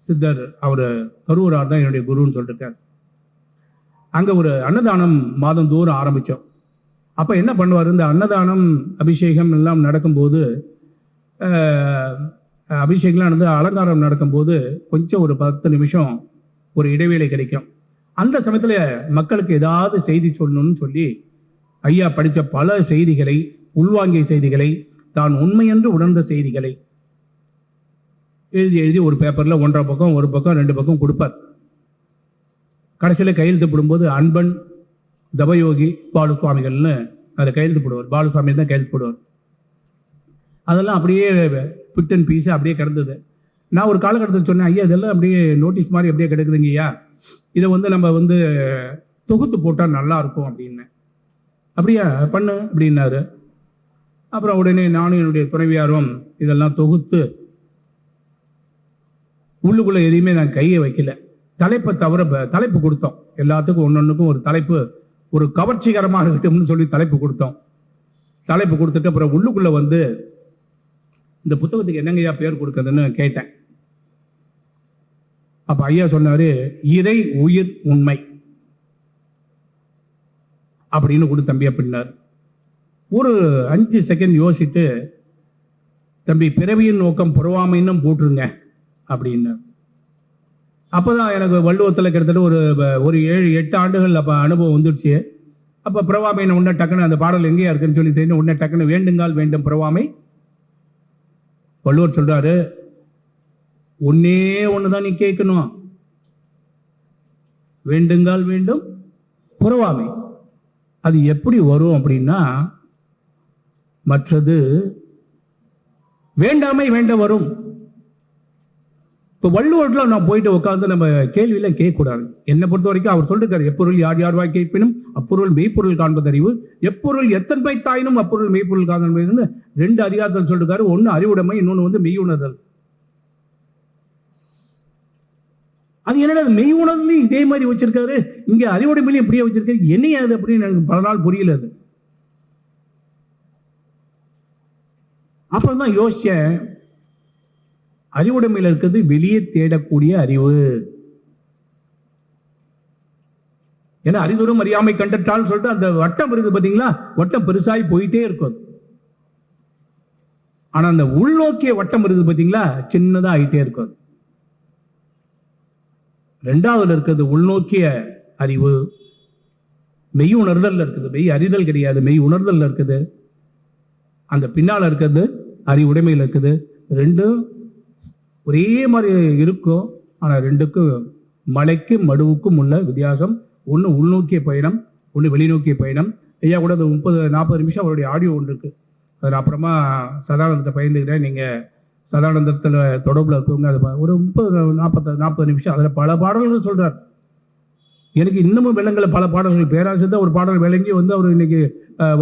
சித்தர், அவரு கரூரார் தான் என்னுடைய குருன்னு சொல்லிருக்காரு. அங்க ஒரு அன்னதானம் மாதம் தோறும் ஆரம்பிச்சோம். அப்ப என்ன பண்ணுவார், இந்த அன்னதானம் அபிஷேகம் எல்லாம் நடக்கும்போது, அபிஷேகம்லாம் நடந்து அலங்காரம் நடக்கும்போது கொஞ்சம் ஒரு 10 நிமிஷம் ஒரு இடைவேளை கிடைக்கும். அந்த சமயத்துல மக்களுக்கு ஏதாவது செய்தி சொல்லணும்னு சொல்லி ஐயா படித்த பல செய்திகளை, உள்வாங்கிய செய்திகளை, தான் உண்மையென்று உணர்ந்த செய்திகளை எழுதி எழுதி ஒரு பேப்பர்ல 1.5 பக்கம் 1 பக்கம் 2 பக்கம் கொடுப்பார். கடைசியில் கையெழுத்து போடும்போது அன்பன் தவயோகி பாலுசுவாமிகள்னு அதில் கையெழுத்து போடுவார். பாலுசுவாமி தான் கையெழுத்து போடுவார். அதெல்லாம் அப்படியே பிட் அண்ட் பீஸ் அப்படியே கிடந்தது. நான் ஒரு காலகட்டத்தில் சொன்னேன், ஐயா இதெல்லாம் அப்படியே நோட்டீஸ் மாதிரி அப்படியே கிடக்குதுங்க ஐயா, இதை வந்து நம்ம வந்து தொகுத்து போட்டால் நல்லா இருக்கும் அப்படின்னு. அப்படியா பண்ணு அப்படின்னாரு. அப்புறம் உடனே நானும் என்னுடைய துணைவியாரும் இதெல்லாம் தொகுத்து, உள்ளுக்குள்ள எதையுமே நான் கையை வைக்கல, தலைப்பை தவிர தலைப்பு கொடுத்தோம். எல்லாத்துக்கும் ஒன்னொன்னுக்கும் ஒரு தலைப்பு, ஒரு கவர்ச்சிகரமாக இருக்கும்னு சொல்லி தலைப்பு கொடுத்தோம். தலைப்பு கொடுத்துட்டு அப்புறம் உள்ளுக்குள்ள வந்து இந்த புத்தகத்துக்கு என்னங்கய்யா பேர் கொடுக்குறதுன்னு கேட்டேன். அப்ப ஐயா சொன்னாரு, இறை உயிர் உண்மை அப்படின்னு கூட தம்பி அப்படின்னார். ஒரு 5 செகண்ட் யோசித்து, தம்பி பிறவியின் நோக்கம் புறவாமைன்னு போட்டுருங்க அப்படின்னார். அப்பதான் எனக்கு வள்ளுவத்தில் கிட்டத்தட்ட ஒரு 7-8 ஆண்டுகள் அப்ப அனுபவம் வந்துடுச்சு. அப்ப பிறவாமை உன்ன டக்குன்னு அந்த பாடல் எங்கேயா இருக்குன்னு சொல்லி தெரியும். உன்ன டக்குன்னு வேண்டுங்கால் வேண்டும் பிறவாமை. வள்ளுவர் சொல்றாரு, ஒன்னே ஒண்ணுதான் நீ கேட்கணும், வேண்டுங்கால் வேண்டும் புறவாமை. அது எப்படி வரும் அப்படின்னா, மற்றது வேண்டாமை வேண்ட வரும். இப்போ வள்ளுவர்ல நான் போயிட்டு உட்காந்து நம்ம கேள்வியெல்லாம் கேட்கக்கூடாது. என்னை பொறுத்த வரைக்கும் அவர் சொல்லிருக்காரு, எப்பொருள் யார் யார் வாய் கேட்பினும் அப்பொருள் மெய்ப்பொருள் காண்பதறிவு, எப்பொருள் எத்தன்மை தாயினும் அப்பொருள் மெய்ப்பொருள் காண்பது 2 அதிகாரத்தில் சொல்லிருக்காரு. ஒன்னு அறிவுடைமை, இன்னொன்னு மெய்யுணர்தல். அது என்னடா மெய் உணர்வுலையும் இதே மாதிரி வச்சிருக்காரு, இங்க அறிவுடைமையிலையும் இப்படியே வச்சிருக்காரு, என்னையா அது அப்படின்னு எனக்கு பல நாள் புரியல. அது அப்பதான் யோசிச்சேன், அறிவுடைமையில் இருக்கிறது வெளியே தேடக்கூடிய அறிவு. ஏன்னா அறிவுறும் அறியாமை கண்டற்றால் சொல்லிட்டு அந்த வட்டம் இருக்குது பாத்தீங்களா, வட்டம் பெருசாகி போயிட்டே இருக்கும். ஆனா அந்த உள்நோக்கிய வட்டம் இருக்குது பாத்தீங்களா, சின்னதா ஆகிட்டே இருக்கும். 2வது இருக்கிறது உள்நோக்கிய அறிவு, மெய் உணர்தல் இருக்குது. மெய் அறிதல் கிடையாது, மெய் உணர்தல் இருக்குது. அந்த பின்னால் இருக்கிறது அறிவுடைமையில் இருக்குது. 2ம் ஒரே மாதிரி இருக்கும். ஆனா 2க்கும் மலைக்கும் மடுவுக்கும் உள்ள வித்தியாசம். ஒன்று உள்நோக்கிய பயணம், ஒன்று வெளிநோக்கிய பயணம். ஐயா கூட 30-40 நிமிஷம் அவருடைய ஆடியோ ஒன்று இருக்கு. அதில் அப்புறமா சதானந்தத்தை பயந்துக்கிட்டேன். நீங்கள் சதானந்தத்தில் தொடர்பில் இருக்கவங்க அது ஒரு 30-40 நிமிஷம் அதில் பல பாடல்கள் சொல்கிறார். எனக்கு இன்னமும் விலங்குல பல பாடல்கள், பேராசிரியர் தான் ஒரு பாடல் விளங்கி வந்து அவர் இன்னைக்கு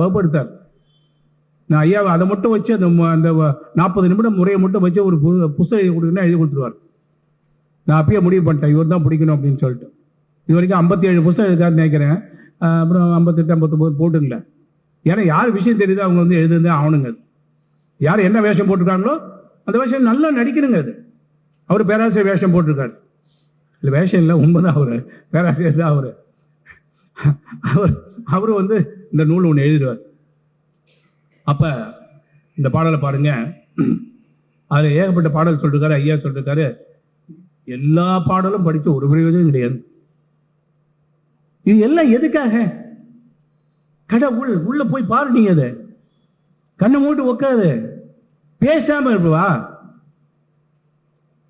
வகுப்படுத்தார். நான் ஐயா அதை மட்டும் வச்சு அந்த 40 நிமிடம் முறையை மட்டும் வச்சு ஒரு புத்தகம் கொடுக்குன்னா எழுதி கொடுத்துருவார். நான் அப்பயே முடிவு பண்ணிட்டேன், இவர் தான் பிடிக்கணும் அப்படின்னு சொல்லிட்டு. இது வரைக்கும் 57 புத்தகம் இருக்காருன்னு நினைக்கிறேன். அப்புறம் 58-59 போட்டுங்களேன். ஏன்னா யார் விஷயம் தெரியுதோ அவங்க வந்து எழுதுதான் ஆகணுங்க. யார் என்ன வேஷம் போட்டிருக்காங்களோ அந்த வேஷம் நல்லா நடிக்கணுங்க. அது அவர் பேராசிரியர் வேஷம் போட்டிருக்காரு. இல்லை வேஷம் இல்லை, உண்மைதான். அவர் பேராசிரியர் தான். அவர் வந்து இந்த நூல் ஒன்று எழுதிடுவார். அப்ப இந்த பாடலை பாருங்க, அதுல ஏகப்பட்ட பாடல் சொல்லிருக்காரு. ஐயா சொல்லிருக்காரு, எல்லா பாடலும் படிச்ச ஒரு பிரயோஜனம் கிடையாது. இது எல்லாம் எதுக்காக? கடவுள் உள்ள போய் பாரு, நீங்க அதை கண்ணை மூட்டு உட்காது, பேசாம இருப்பா.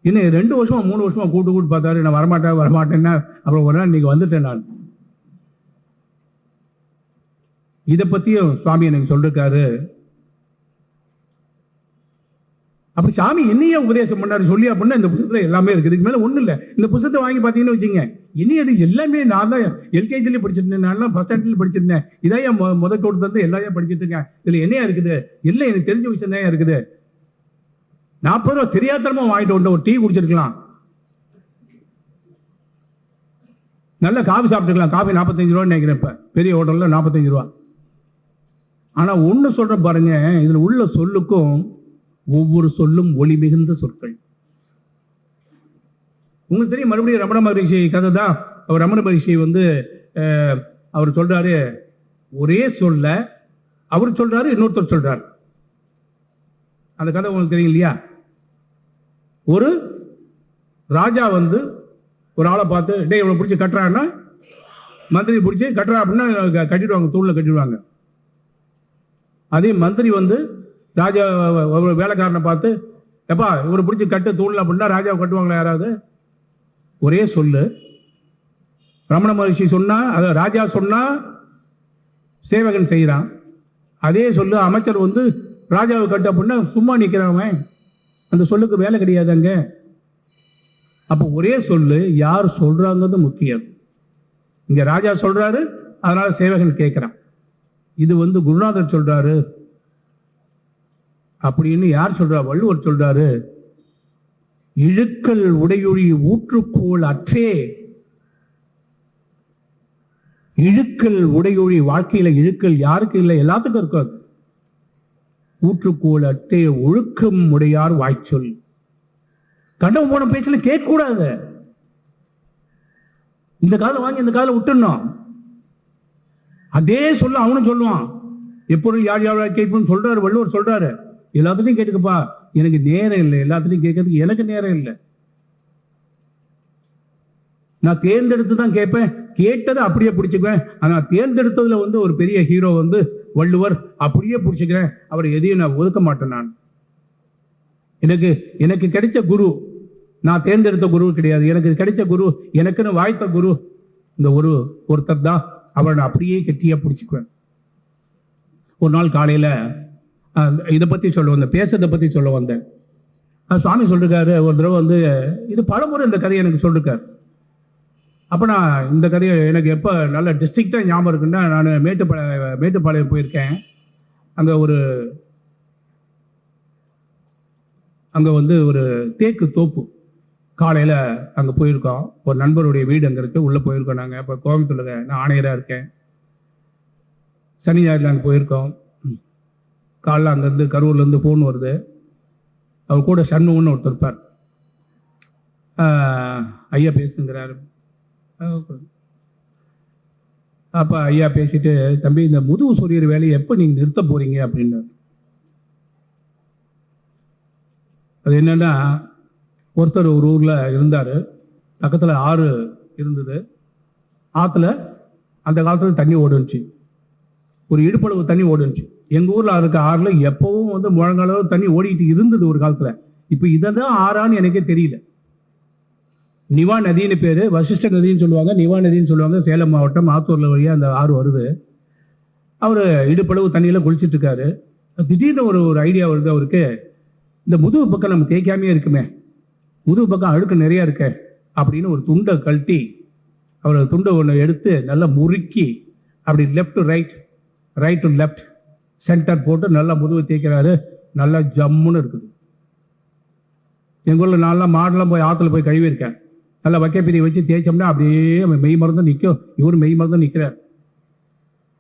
இன்னும் 2 வருஷமா 3 வருஷமா கூட்டு பார்த்தாரு. நான் வரமாட்டேன்னா அப்புறம் ஒரு நாள் இன்னைக்கு வந்துட்டேன். நான் இதை பத்தியும் சுவாமி எனக்கு சொல்லிருக்காரு. அப்படி சாமி என்னையே உபதேசம் பண்ணாரு சொல்லி அப்படின்னா இந்த புத்தகத்துல எல்லாமே இருக்கு. இதுக்கு மேல ஒண்ணும் இல்லை. இந்த புத்தகத்தை வாங்கி பாத்தீங்கன்னு வச்சுங்க, இனி அது எல்லாமே நான் தான் எல்கேஜிலேயே படிச்சிருந்தேன், நான் ஃபர்ஸ்ட் ஸ்டாண்டர்ட்ல படிச்சிருந்தேன். இதையா முதல் கோடு தந்து எல்லாரையும் படிச்சுட்டு இருக்கேன். இதுல என்னையா இருக்குது? எல்லாம் எனக்கு தெரிஞ்ச விஷயம் தான் இருக்குது. 40 ரூபா தெரியாதனமா வாங்கிட்டு வந்து ஒரு டீ குடிச்சிருக்கலாம், நல்ல காஃபி சாப்பிட்டுக்கலாம். காஃபி 45 ரூபான்னு நினைக்கிறேன். இப்ப பெரிய ஹோட்டல்ல 45 ரூபா. ஆனா ஒண்ணு சொல்ற பாருங்க, இதுல உள்ள சொல்லுக்கும் ஒவ்வொரு சொல்லும் ஒளி மிகுந்த சொற்கள். உங்களுக்கு தெரியும், மறுபடியும் ரமண மகரிஷி கதை தான். அவர் ரமண மகரிஷி வந்து அவர் சொல்றாரு, ஒரே சொல்ல அவர் சொல்றாரு, இன்னொருத்தர் சொல்றாரு. அந்த கதை உங்களுக்கு தெரியும் இல்லையா? ஒரு ராஜா வந்து ஒரு ஆளை பார்த்து, டே இவனை பிடிச்சி கட்டுறான்னா, மந்திரி பிடிச்சி கட்டுறா அப்படின்னா கட்டிடுவாங்க, தூள்ல கட்டிடுவாங்க. அதே மந்திரி வந்து ராஜா வேலைக்காரனை பார்த்து, எப்பா இவரை பிடிச்சி கட்டு தூள்ல அப்படின்னா ராஜாவை கட்டுவாங்களா யாராவது? ஒரே சொல்லு. ரமண மகரிஷி சொன்னா, அத ராஜா சொன்னா சேவகன் செய்யறான். அதே சொல்லு அமைச்சர் வந்து ராஜாவை கட்டு அப்படின்னா சும்மா நிற்கிறவன். அந்த சொல்லுக்கு வேலை கிடையாது அங்க. அப்போ ஒரே சொல்லு, யார் சொல்றாங்கிறது முக்கியம். இங்க ராஜா சொல்றாரு, அதனால சேவகன் கேட்கிறான். இது வந்து குருநாதர் சொல்றாரு அப்படின்னு யார் சொல்றா? வள்ளுவர் சொல்றாரு, இழுக்கல் உடையொழி ஊற்றுக்கோள் அற்றே. இழுக்கல் உடையொழி, வாழ்க்கையில இழுக்கல் யாருக்கு இல்லை? எல்லாத்துக்கும் இருக்காது. ஊற்றுக்கோள் அட்டே ஒழுக்கம் உடையார் வாய்ச்சொல். கண்டவன் போன பேச்சுல கேட்க கூடாது. இந்த காலம் வாங்கி இந்த காலம் விட்டுணும். அதே சொல்ல அவனும் சொல்லுவான். எப்பொழுது யார் யார் கேட்போம் சொல்றாரு, வள்ளுவர் சொல்றாரு. எல்லாத்துலையும் கேட்டுக்கப்பா, எனக்கு நேரம் இல்லை. எல்லாத்துலையும் கேட்கறதுக்கு எனக்கு நேரம் இல்லை. நான் தேர்ந்தெடுத்து தான் கேட்பேன், கேட்டதை அப்படியே பிடிச்சுக்குவேன். ஆனா தேர்ந்தெடுத்ததுல ஒரு பெரிய ஹீரோ வள்ளுவர், அப்படியே பிடிச்சுக்கிறேன். அவரை எதையும் நான் ஒதுக்க மாட்டேன். நான் எனக்கு கிடைச்ச குரு நான் தேர்ந்தெடுத்த குரு கிடையாது. எனக்கு கிடைச்ச குரு, எனக்குன்னு வாய்த்த குரு இந்த ஒருத்தர் தான். அவரை நான் அப்படியே கெட்டியா பிடிச்சுக்குவேன். ஒரு நாள் காலையில இதை பத்தி சொல்ல வந்தேன், பேசுறதை பத்தி சொல்ல வந்தேன். சுவாமி சொல்லிருக்காரு ஒரு தடவை இது பலமுறை இந்த கதையை எனக்கு சொல்லிருக்காரு. அப்ப நான் இந்த கதையை எனக்கு எப்ப நல்ல டிஸ்ட்ரிக்டா ஞாபகம் இருக்குன்னா, நான் மேட்டுப்பாளையம் போயிருக்கேன். அங்க ஒரு தேக்கு தோப்பு. காலையில அங்க போயிருக்கோம். ஒரு நண்பருடைய வீடு அங்க இருக்கு, உள்ள போயிருக்கோம். நாங்க இப்ப கோயம்புத்தூர்ல நான் ஆணையரா இருக்கேன். சனி ஞாயிறுல அங்க போயிருக்கோம். காலைல அங்கிருந்து கரூர்ல இருந்து போன் வருது. அவர் கூட சண்முகன்னு ஒருத்தர் இருப்பார். ஐயா பேசுங்கிறாரு. அப்ப ஐயா பேசிட்டு, தம்பி இந்த முதுகு சொறியற வேலையை எப்ப நீங்க நிறுத்த போறீங்க அப்படின்னு. அது என்னன்னா, ஒருத்தர் ஒரு ஊர்ல இருந்தாரு. பக்கத்துல ஆறு இருந்தது. ஆத்துல அந்த காலத்துல தண்ணி ஓடுச்சு. ஒரு இடுப்பளவு தண்ணி ஓடுச்சு. எங்க ஊர்ல இருக்க ஆறுல எப்பவும் முழங்காலவு தண்ணி ஓடிட்டு இருந்தது ஒரு காலத்துல. இப்ப இதான் ஆறான்னு எனக்கே தெரியல. நிவா நதின்னு பேரு, வசிஷ்ட நதின்னு சொல்லுவாங்க, நிவா நதின்னு சொல்லுவாங்க. சேலம் மாவட்டம் ஆத்தூர்ல வழியா அந்த ஆறு வருது. அவரு இடுப்பளவு தண்ணியில குளிச்சுட்டு இருக்காரு. திடீர்னு ஒரு ஐடியா வருது அவருக்கு. இந்த முதுகு பக்கம் நம்ம தேய்க்காமே இருக்குமே, முதுகு பக்கம் அழுக்கு நிறைய இருக்க அப்படின்னு ஒரு துண்டை கழட்டி, அவர் துண்டை ஒன்று எடுத்து நல்லா முறுக்கி அப்படி left right to left centre போட்டு நல்லா முதுகு தேய்க்கிறாரு. நல்லா ஜம்முன்னு இருக்குது. எங்க ஊர்ல நான்லாம் மாடெல்லாம் போய் ஆத்துல போய் கழுவி இருக்கேன். நல்லா வக்கைப்பிரியை வச்சு தேய்ச்சோம்னா அப்படியே மெய் மருந்தும் நிற்கும். இவரு மெய் மருந்தும் நிற்கிறார்.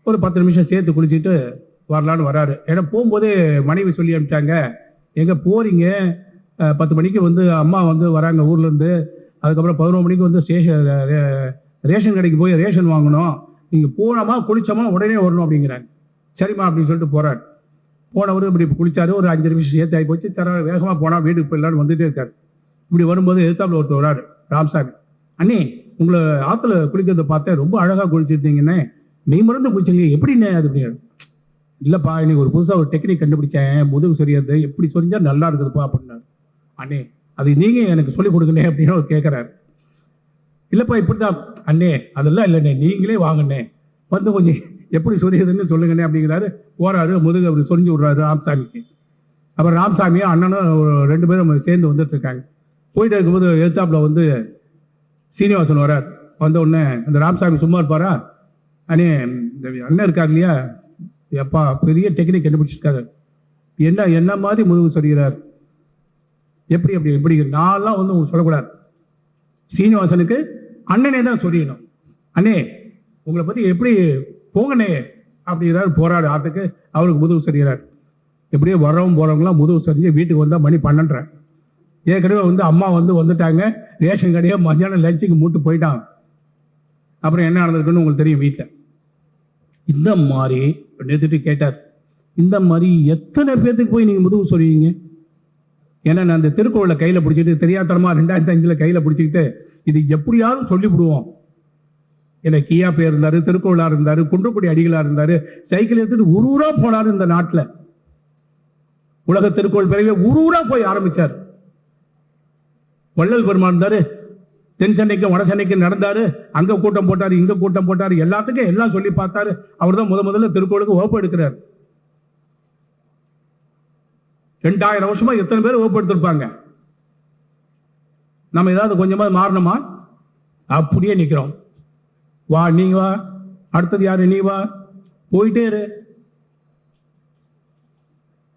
ஒரு 10 நிமிஷம் சேர்த்து குளிச்சுட்டு வரலான்னு வராரு. ஏன்னா போகும்போதே மனைவி சொல்லி அனுப்பிச்சாங்க, எங்க போறீங்க, 10 மணிக்கு அம்மா வராங்க ஊர்ல இருந்து. அதுக்கப்புறம் 11 மணிக்கு ரேஷன் கடைக்கு போய் ரேஷன் வாங்கணும். நீங்க போனோமா குளிச்சோமா உடனே வரணும் அப்படிங்கிறாங்க. சரிம்மா அப்படின்னு சொல்லிட்டு போறாரு. போனவர் இப்படி குளிச்சாரு. ஒரு 5 நிமிஷம் சேர்த்து ஆகி போச்சு. சர வேகமா போனா வீட்டுக்கு போயிடலான்னு வந்துட்டே இருக்காரு. இப்படி வரும்போது எதிர்த்தாப்புல ஒருத்தர் வராரு, ராமசாமி. அண்ணே, உங்களை ஆத்துல குளிக்கிறத பார்த்தேன், ரொம்ப அழகா குளிச்சிருந்தீங்கன்னே, மெய் மருந்து குளிச்சிருக்கீங்க, எப்படின்னே அது அப்படிங்க. இல்லப்பா, இன்னைக்கு ஒரு புதுசா ஒரு டெக்னிக் கண்டுபிடிச்சேன், முதுகு சொரியறது எப்படி சொரிஞ்சா நல்லா இருக்குதுப்பா அப்படின்னாரு. அண்ணே, அது நீங்க எனக்கு சொல்லிக் கொடுக்கணே அப்படின்னு அவர் கேட்கிறாரு. இல்லப்பா இப்படிதான் அண்ணே, அதெல்லாம் இல்லைண்ணே, நீங்களே வாங்கண்ணே, கொஞ்சம் எப்படி சொரியுதுன்னு சொல்லுங்கண்ணே அப்படிங்கிறாரு. போறாரு, முதுகு அப்படி சொரிஞ்சு விடுறாரு ராமசாமிக்கு. அப்புறம் ராமசாமியும் அண்ணனும் 2 பேரும் சேர்ந்து வந்துட்டு இருக்காங்க. போயிட்டு இருக்கும்போது எழுத்தாப்புல சீனிவாசன் வரார். வந்த உடனே அந்த ராமசாமி சும்மா இருப்பாரா, அண்ணே இந்த அண்ணன் இருக்காரு இல்லையா, எப்பா பெரிய டெக்னிக் கண்டுபிடிச்சிருக்காரு, என்ன மாதிரி முதுகு சொரிகிறார், எப்படி நான்லாம் உங்களுக்கு சொல்லக்கூடாது. சீனிவாசனுக்கு அண்ணனே தான் சொரியணும். அண்ணே உங்களை பத்தி எப்படி போங்கண்ணே அப்படிங்கிறாரு. போறாரு ஆட்டுக்கு, அவருக்கு முதுகு சொரிகிறார். எப்படியே வரவும் போறவங்களாம் முதுகு சொரிஞ்சு வீட்டுக்கு வந்தா மணி 12:30. ஏற்கனவே அம்மா வந்துட்டாங்க. ரேஷன் கடையை மத்தியானம் லஞ்சுக்கு மூட்டு போயிட்டாங்க. அப்புறம் என்ன நடந்திருக்குன்னு உங்களுக்கு தெரியும் வீட்டில். இந்த மாதிரி நேற்றுட்டு கேட்டார், இந்த மாதிரி எத்தனை பேர்த்துக்கு போய் நீங்க முதுகு சொல்லுவீங்க? ஏன்னா நான் அந்த திருக்குறளை கையில பிடிச்சிட்டு தெரியாதனமா 2005 கையில பிடிச்சிக்கிட்டு இது எப்படியாவது சொல்லிவிடுவோம். ஏன்னா கியா பேர் இருந்தாரு, திருக்குறளா இருந்தாரு, குன்றக்குடி அடிகளா இருந்தாரு, சைக்கிள் எடுத்துட்டு ஊரூரா போனாரு. இந்த நாட்டில் உலக திருக்குறள் பிறகு ஊரூரா போய் ஆரம்பிச்சார். வள்ளல் பெருமான் இருந்தாரு, தென் சென்னைக்கும் வட சென்னைக்கும் நடந்தாரு. அங்க கூட்டம் போட்டாரு, இங்க கூட்டம் போட்டாரு, எல்லாத்துக்கும் எல்லாம் சொல்லி பார்த்தாரு. அவர் தான் முதல்ல திருக்குறளுக்கு வகுப்பு எடுக்கிறார். 2000 வருஷமா எத்தனை பேர் வகுப்பு எடுத்திருப்பாங்க. நம்ம ஏதாவது கொஞ்சமாவது மாறணுமா? அப்படியே நிக்கிறோம். வா நீங்க வா, அடுத்தது யாரு நீ வா, போயிட்டே இரு.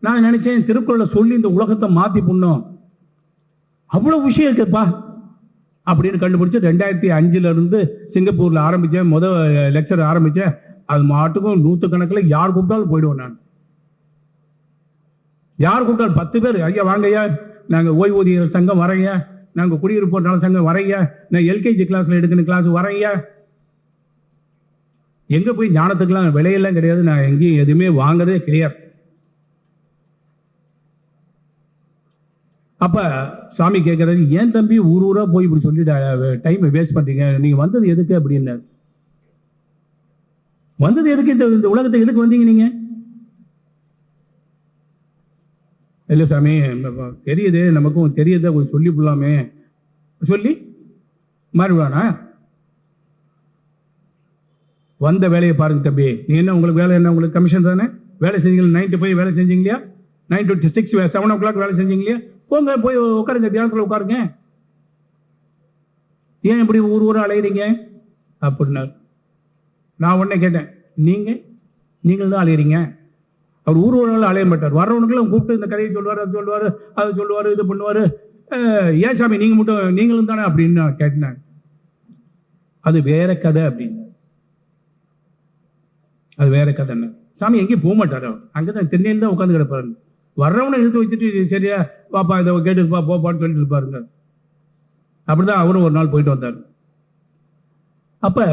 நான் நினைச்சேன் திருக்குறளை சொல்லி இந்த உலகத்தை மாத்தி பண்ணும், அவ்வளவு விஷயம் இருக்குப்பா அப்படின்னு கண்டுபிடிச்சு 2005 இருந்து சிங்கப்பூர்ல ஆரம்பிச்சேன். முதல் லெக்சர் ஆரம்பிச்சேன். அது மாட்டுக்கும் 100 கணக்கில் யார் கூப்பிட்டாலும் போயிடுவேன் நான். யார் கூப்பிட்டாலும் 10 பேர், ஐயா வாங்கய்யா, நாங்கள் ஓய்வூதியர் சங்கம் வரையா, நாங்கள் குடியிருப்போர் நல சங்கம் வரையா, நான் எல்கேஜி கிளாஸ்ல எடுக்கிற கிளாஸ் வரையா. எங்க போய் ஞானத்துக்கெல்லாம் விலையெல்லாம் கிடையாது, நான் எங்கேயும் எதுவுமே வாங்குறதே கிடையாது. அப்ப சுவாமி கேட்கறது, ஏன் தம்பி ஊர் ஊரா போய் இப்படி சொல்லிட்டு டைமை வேஸ்ட் பண்றீங்க, நீங்க வந்தது எதுக்கு அப்படின்னு. வந்தது எதுக்கு, இந்த உலகத்தை எதுக்கு வந்தீங்க நீங்க? இல்லை சாமி, தெரியுது, நமக்கும் தெரியுது, கொஞ்சம் சொல்லி போடலாமே. சொல்லி மாறிவிடானா? வந்த வேலையை பாருங்க தம்பி. நீ என்ன, உங்களுக்கு வேலை என்ன, உங்களுக்கு கமிஷன் தானே, வேலை செஞ்சீங்க. 9 to 5 வேலை செஞ்சீங்க இல்லையா, 9 to 6 7 o'clock வேலை செஞ்சீங்க இல்லையா, போங்க போய் உட்காருங்க, தியானத்தில் உட்காருங்க. ஏன் இப்படி ஊர் ஊரா அலையிறீங்க அப்படின்னாரு. நான் உடனே கேட்டேன், நீங்கள் தான் அலையிறீங்க. அவர் ஊர் ஊரால் அலைய மாட்டார். வர்றவனுக்குலாம் கூப்பிட்டு இந்த கதையை சொல்லுவார், அது சொல்லுவார், அது சொல்லுவார், இது பண்ணுவார். ஏன் சாமி நீங்க மட்டும், நீங்களும் தானே அப்படின்னு நான் கேட்டேன். அது வேற கதை அப்படின்னு. அது வேற கதை. என்ன சாமி எங்கேயும் போக மாட்டார், அங்கதான் தென்னையில் தான் உட்காந்து கிடப்பாரு. வர்றவனை எடுத்து வச்சுட்டு சரியா பாப்பா இதை கேட்டுப்பா போப்பான்னு சொல்லிட்டு இருப்பாருங்க. அப்படிதான் அவரும் ஒரு நாள் போயிட்டு வந்தார். அப்ப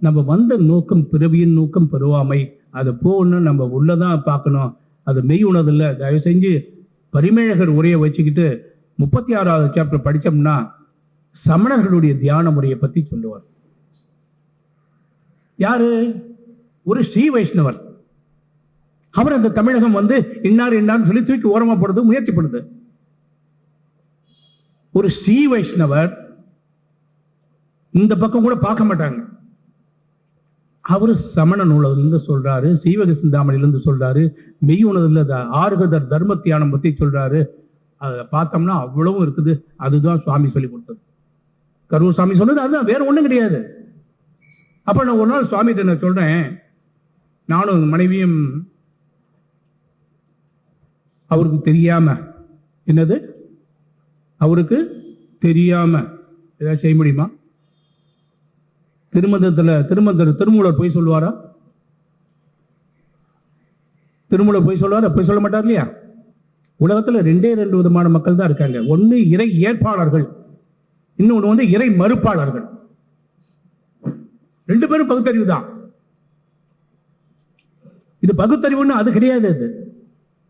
நம்ம வந்த நோக்கம், பிறவியின் நோக்கம் பெருவாமை. அது போகணும், நம்ம உள்ளதான் பார்க்கணும். அது மெய் உணர்தில்ல. தயவு செஞ்சு பரிமேழகர் உரையை வச்சுக்கிட்டு 36வது சாப்டர் படிச்சோம்னா சமணர்களுடைய தியான முறையை பத்தி சொல்லுவார். யாரு? ஒரு ஸ்ரீ வைஷ்ணவர். அவர் அந்த தமிழகம் வந்து இன்னார் சொல்லி தூக்கி ஓரமா போடுறது முயற்சி பண்ணுது. ஒரு ஸ்ரீ வைஷ்ணவர் இந்த பக்கம் கூட பார்க்க மாட்டாங்க. அவரு சமண நூலிலிருந்து சொல்றாரு, சீவக சிந்தாமணிலிருந்து சொல்றாரு, மெய் உணர்வுல ஆறுகதர் தர்ம தியானம் பத்தி சொல்றாரு. அதை பார்த்தோம்னா அவ்வளவும் இருக்குது. அதுதான் சுவாமி சொல்லி கொடுத்தது. கரூர் சாமி சொன்னது அதுதான், வேற ஒண்ணும் கிடையாது. அப்ப நான் ஒரு நாள் சுவாமிகிட்ட நான் சொல்றேன், நானும் மனைவியும் அவருக்கு தெரியாம, என்னது அவருக்கு தெரியாம ஏதாவது செய்ய முடியுமா? திருமூலர் போய் சொல்லுவாரா? திருமூலர் போய் சொல்லுவாரா? போய் சொல்ல மாட்டார் இல்லையா? உலகத்துல 2 விதமான மக்கள் தான் இருக்காங்க. ஒன்னு இறை ஏற்பாளர்கள், இன்னொன்னு வந்து இறை மறுப்பாளர்கள். 2 பேரும் பகுத்தறிவு தான். இது பகுத்தறிவுன்னு அது கிடையாது. அது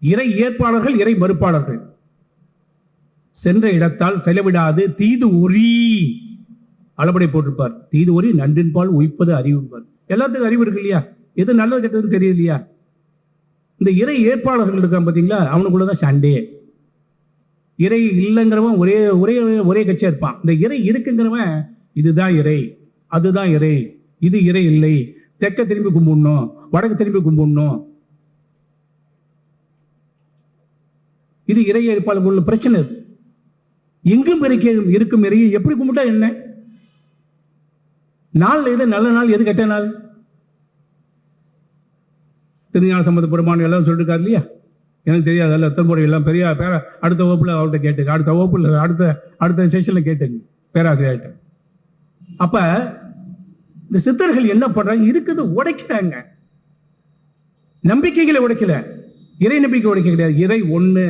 இறை ஏற்பாளர்கள், இறை மறுப்பாளர்கள். சென்ற இடத்தால் செலவிடாது தீது உரி அளபடை போட்டிருப்பார். தீது உரி நன்றின்பால் உய்ப்பது அறிவுப்பார். எல்லாத்துக்கும் அறிவு இருக்கு இல்லையா? எது நல்லது கெட்டதுன்னு தெரியும் இல்லையா? இந்த இறை ஏற்பாளர்கள் இருக்கான் பாத்தீங்களா, அவனுக்குள்ளதான் சண்டே. இறை இல்லைங்கிறவன் ஒரே ஒரே ஒரே கட்சியா இருப்பான். இந்த இறை இருக்குங்கிறவன் இதுதான் இறை, அதுதான் இறை, இது இறை இல்லை, தெற்க திரும்பி கும்பிடணும், வடக்கு திரும்பி கும்பிடணும். இது இறை ஏற்பாளர்கள் உள்ள பிரச்சனை. எங்கும் இருக்கும் இறையை எப்படி கும்பிட்டா என்ன? நாள் எது நல்ல நாள், எது கெட்ட நாள்? திருஞான சம்பந்த பெருமான் எல்லாம் சொல்லிருக்காரு இல்லையா? எனக்கு தெரியாது, அல்ல திருமுறை எல்லாம் பெரிய அடுத்த வகுப்புல அவர்கிட்ட கேட்டுங்க, அடுத்த வகுப்புல அடுத்த செஷன்ல கேட்டுங்க பேராசிரியர்கிட்ட. அப்ப இந்த சித்தர்கள் என்ன பண்றாங்க? இருக்குது உடைக்கிறாங்க. நம்பிக்கைகளை உடைக்கல, இறை நம்பிக்கை உடைக்க கிடையாது. இறை ஒண்ணு,